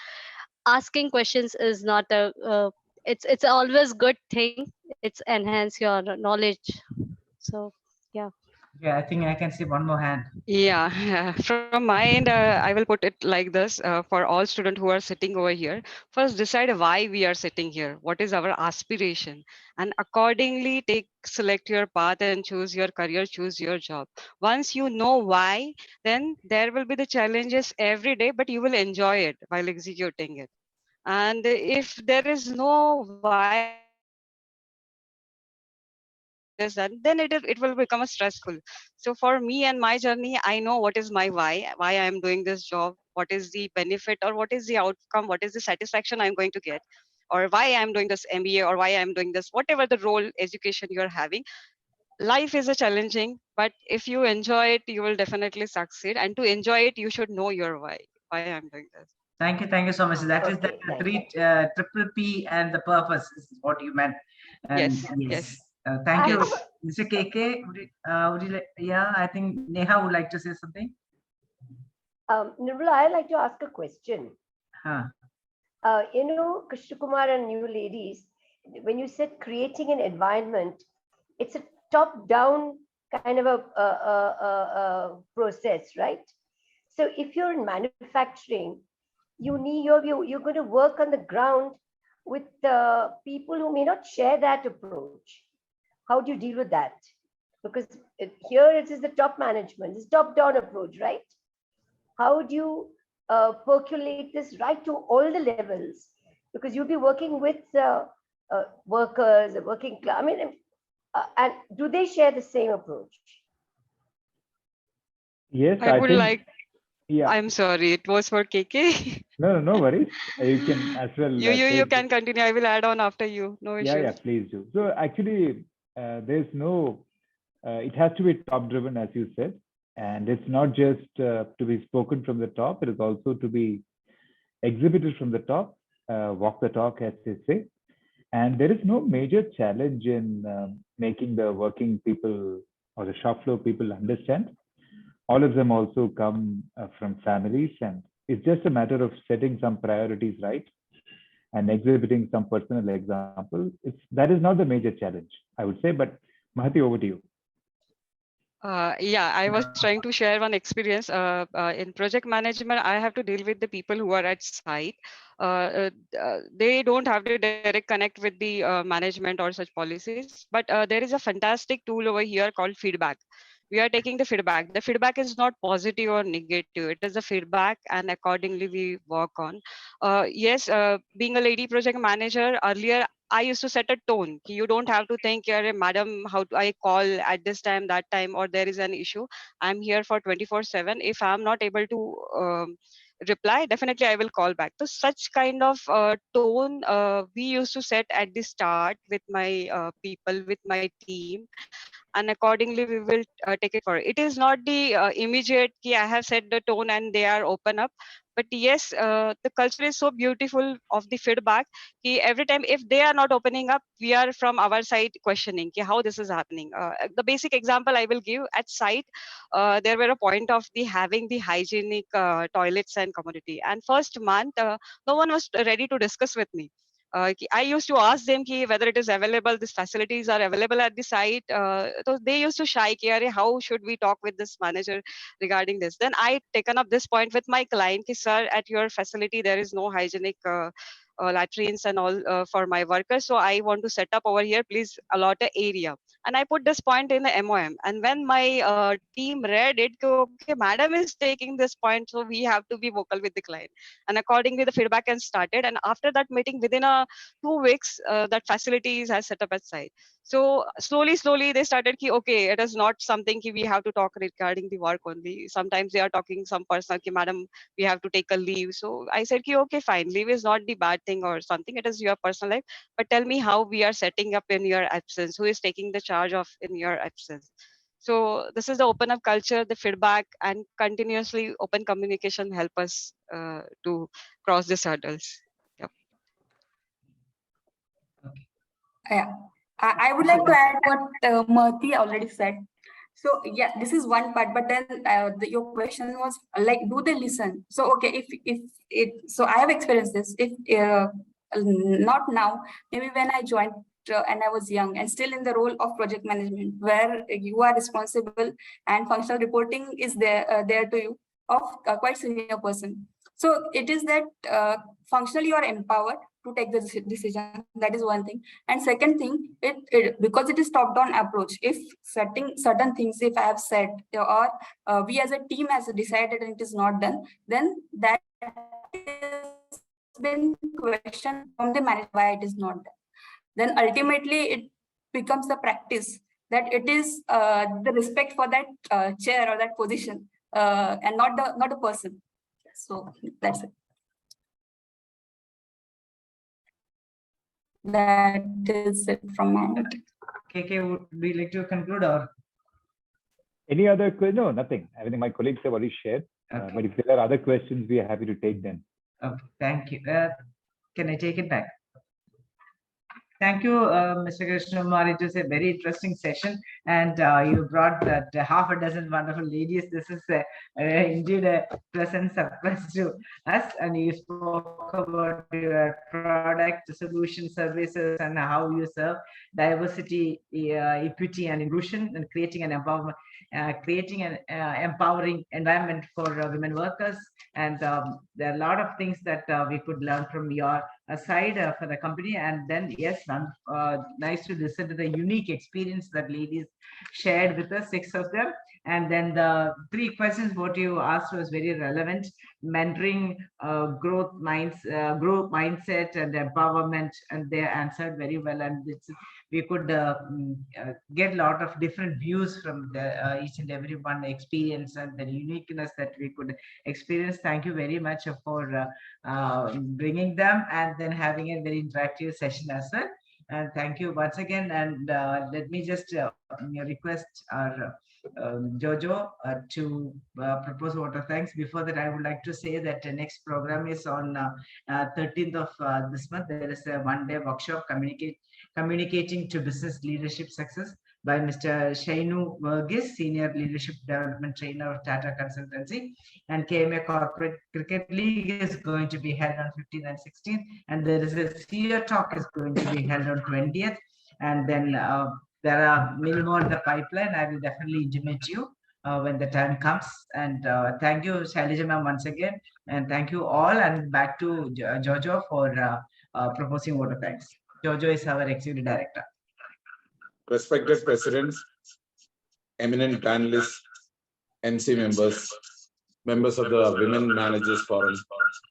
Speaker 5: asking questions is not a it's always good thing. It's enhance your knowledge. So yeah.
Speaker 2: Yeah, I think I can see one more hand.
Speaker 4: Yeah, from my end, I will put it like this for all students who are sitting over here. First, decide why we are sitting here. What is our aspiration? And accordingly, select your path and choose your career, choose your job. Once you know why, then there will be the challenges every day, but you will enjoy it while executing it. And if there is no why, that you are not getting the motivation why you are doing this, then it will become a stressful. So for me and my journey, I know what is my why I am doing this job, what is the benefit or what is the outcome, what is the satisfaction I'm going to get, or why I'm doing this MBA or why I'm doing this, whatever the role education you're having. Life is a challenging, but if you enjoy it, you will definitely succeed. And to enjoy it, you should know your why I'm doing this.
Speaker 2: Thank you so much. That is the
Speaker 1: Okay, thank
Speaker 2: three
Speaker 1: you.
Speaker 2: triple P and the purpose is what you meant. And
Speaker 4: Yes,
Speaker 2: yes,
Speaker 4: yes,
Speaker 2: thank
Speaker 1: I
Speaker 2: you,
Speaker 1: have
Speaker 4: yes.
Speaker 2: Mr. KK. Yeah, I think Neha would like to say something.
Speaker 1: Nirmala, I'd like to ask a question.
Speaker 2: Huh.
Speaker 1: Krishna Kumar and you ladies, when you said creating an environment, it's a top-down kind of a process, right? So if you're in manufacturing, you're going to work on the ground with people who may not share that approach. How do you deal with that? Because here it is the top management, it's top-down approach, right? How do you percolate this right to all the levels? Because you'll be working with workers, I mean, and do they share the same approach?
Speaker 3: Yes,
Speaker 4: I
Speaker 3: I
Speaker 4: would
Speaker 3: think,
Speaker 4: like,
Speaker 3: yeah.
Speaker 4: I'm sorry, it was for KK.
Speaker 3: No worries. You can as well
Speaker 4: You
Speaker 3: take.
Speaker 4: can continue. I will add on after you. No
Speaker 3: Yeah,
Speaker 4: issues.
Speaker 3: please do. So actually, there's no. It has to be top driven, as you said, and it's not just to be spoken from the top. It is also to be exhibited from the top, walk the talk, as they say. And there is no major challenge in making the working people or the shop floor people understand. All of them also come from families, and it's just a matter of setting some priorities right and exhibiting some personal example. That is not the major challenge, I would say. But Mahati, over to you.
Speaker 4: Yeah, I was trying to share one experience. In project management, I have to deal with the people who are at site. They don't have the direct connect with the management or such policies. But there is a fantastic tool over here called feedback. We are taking the feedback. The feedback is not positive or negative. It is a feedback, and accordingly we work on. Yes, being a lady project manager earlier, I used to set a tone. You don't have to think, "Hey, madam, how do I call at this time, that time, or there is an issue." I'm here for 24/7. If I'm not able to reply, definitely I will call back. So such kind of tone we used to set at the start with my people, with my team, and accordingly we will take it forward. It is not the immediate ki I have set the tone and they are open up. But yes, the culture is so beautiful of the feedback. Every time if they are not opening up, we are from our side questioning how this is happening. The basic example I will give at site, there were a point of the having the hygienic toilets and commodity. And first month, no one was ready to discuss with me. I used to ask them whether it is available, these facilities are available at the site. So they used to shy, how should we talk with this manager regarding this? Then I taken up this point with my client, sir, at your facility, there is no hygienic latrines and all for my workers. So I want to set up over here, please allot an area. And I put this point in the MOM. And when my team read it, okay, madam is taking this point, so we have to be vocal with the client. And accordingly, the feedback has started. And after that meeting, within 2 weeks, that facilities has set up at site. So slowly they started okay, it is not something we have to talk regarding the work only. Sometimes they are talking some personal madam, we have to take a leave. So I said okay, fine, leave is not the bad thing or something, it is your personal life, but tell me how we are setting up in your absence, who is taking the charge of in your absence. So this is the open up culture, the feedback and continuously open communication help us to cross these hurdles. Yep.
Speaker 7: Yeah, I would like to add what Mahati already said. So yeah, this is one part, but then your question was like, do they listen? So okay, if it, so I have experienced this. If not now, maybe when I joined and I was young and still in the role of project management, where you are responsible and functional reporting is there to you of a quite senior person. So it is that functionally you are empowered to take the decision. That is one thing. And second thing, because it is top-down approach, if setting certain things, if I have said, or we as a team has decided and it is not done, then that has been questioned from the manager why it is not done. Then ultimately it becomes the practice that it is the respect for that chair or that position and not the person. So that's it. That is it from my end.
Speaker 2: KK, would we like to conclude or?
Speaker 3: Any other questions? No, nothing. I think my colleagues have already shared.
Speaker 2: Okay.
Speaker 3: But if there are other questions, we are happy to take them.
Speaker 2: Okay, thank you. Can I take it back? Thank you, Mr. Krishnamurthy. It was a very interesting session, and you brought that half a dozen wonderful ladies. This is indeed a pleasant surprise to us. And you spoke about your product, solution, services, and how you serve diversity, equity, and inclusion, and creating an empowerment, empowering environment for women workers. And there are a lot of things that we could learn from your side for the company. And then yes, nice to listen to the unique experience that ladies shared with us, 6 of them. And then the 3 questions what you asked was very relevant: mentoring, growth mindset, and empowerment. And they answered very well. And we could get a lot of different views from each and every one experience and the uniqueness that we could experience. Thank you very much for bringing them and then having a very interactive session as well. And thank you once again. And let me just request our Jojo to propose vote of thanks. Before that, I would like to say that the next program is on 13th of this month. There is a one-day workshop, communicating to business leadership success, by Mr. Shainu Verghese, Senior Leadership Development Trainer of Tata Consultancy. And KMA Corporate Cricket League is going to be held on 15th and 16th. And there is a CEO Talk is going to be held on 20th. And then there are many more in the pipeline. I will definitely intimate you when the time comes. And thank you, Shailaja ma'am, once again. And thank you all. And back to Jojo for proposing vote of thanks. Jojo is our Executive Director.
Speaker 10: Respected presidents, eminent panelists, MC members, members of the Women Managers Forum,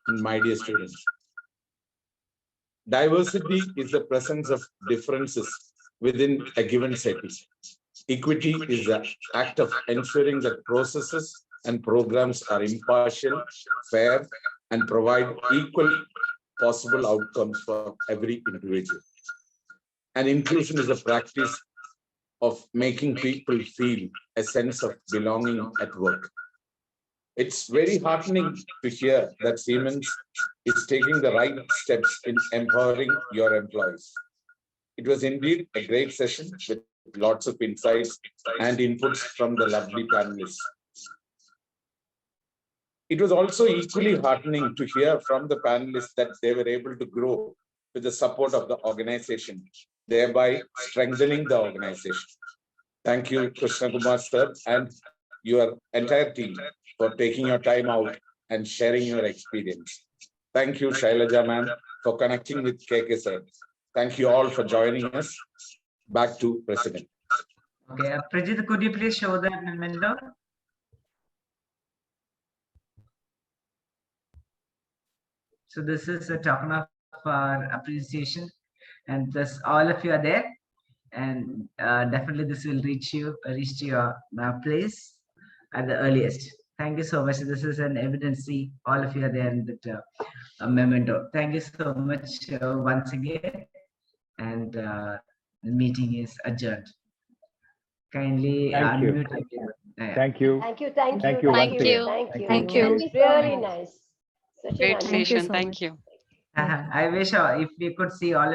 Speaker 10: and my dear students. Diversity is the presence of differences within a given setting. Equity is the act of ensuring that processes and programs are impartial, fair, and provide equal possible outcomes for every individual. And inclusion is a practice of making people feel a sense of belonging at work. It's very heartening to hear that Siemens is taking the right steps in empowering your employees. It was indeed a great session with lots of insights and inputs from the lovely panelists. It was also equally heartening to hear from the panelists that they were able to grow with the support of the organization, thereby strengthening the organization. Thank you, Krishna Kumar sir, and your entire team for taking your time out and sharing your experience. Thank you, Shailaja ma'am, for connecting with KK sir. Thank you all for joining us. Back to President.
Speaker 2: Okay, Prajit, could you please show the window? So this is a token of our appreciation, and thus all of you are there, and definitely this will reach to your place at the earliest. Thank you so much. This is an evidence. All of you are there in that memento. Thank you so much once again, and the meeting is adjourned. Kindly unmute.
Speaker 3: Thank you.
Speaker 1: Thank you. Thank you.
Speaker 3: Thank you once again.
Speaker 5: Thank you.
Speaker 1: Really nice. Such
Speaker 4: Great
Speaker 1: an
Speaker 4: session.
Speaker 8: so
Speaker 4: Thank
Speaker 8: much.
Speaker 4: you.
Speaker 2: I wish if we could see all of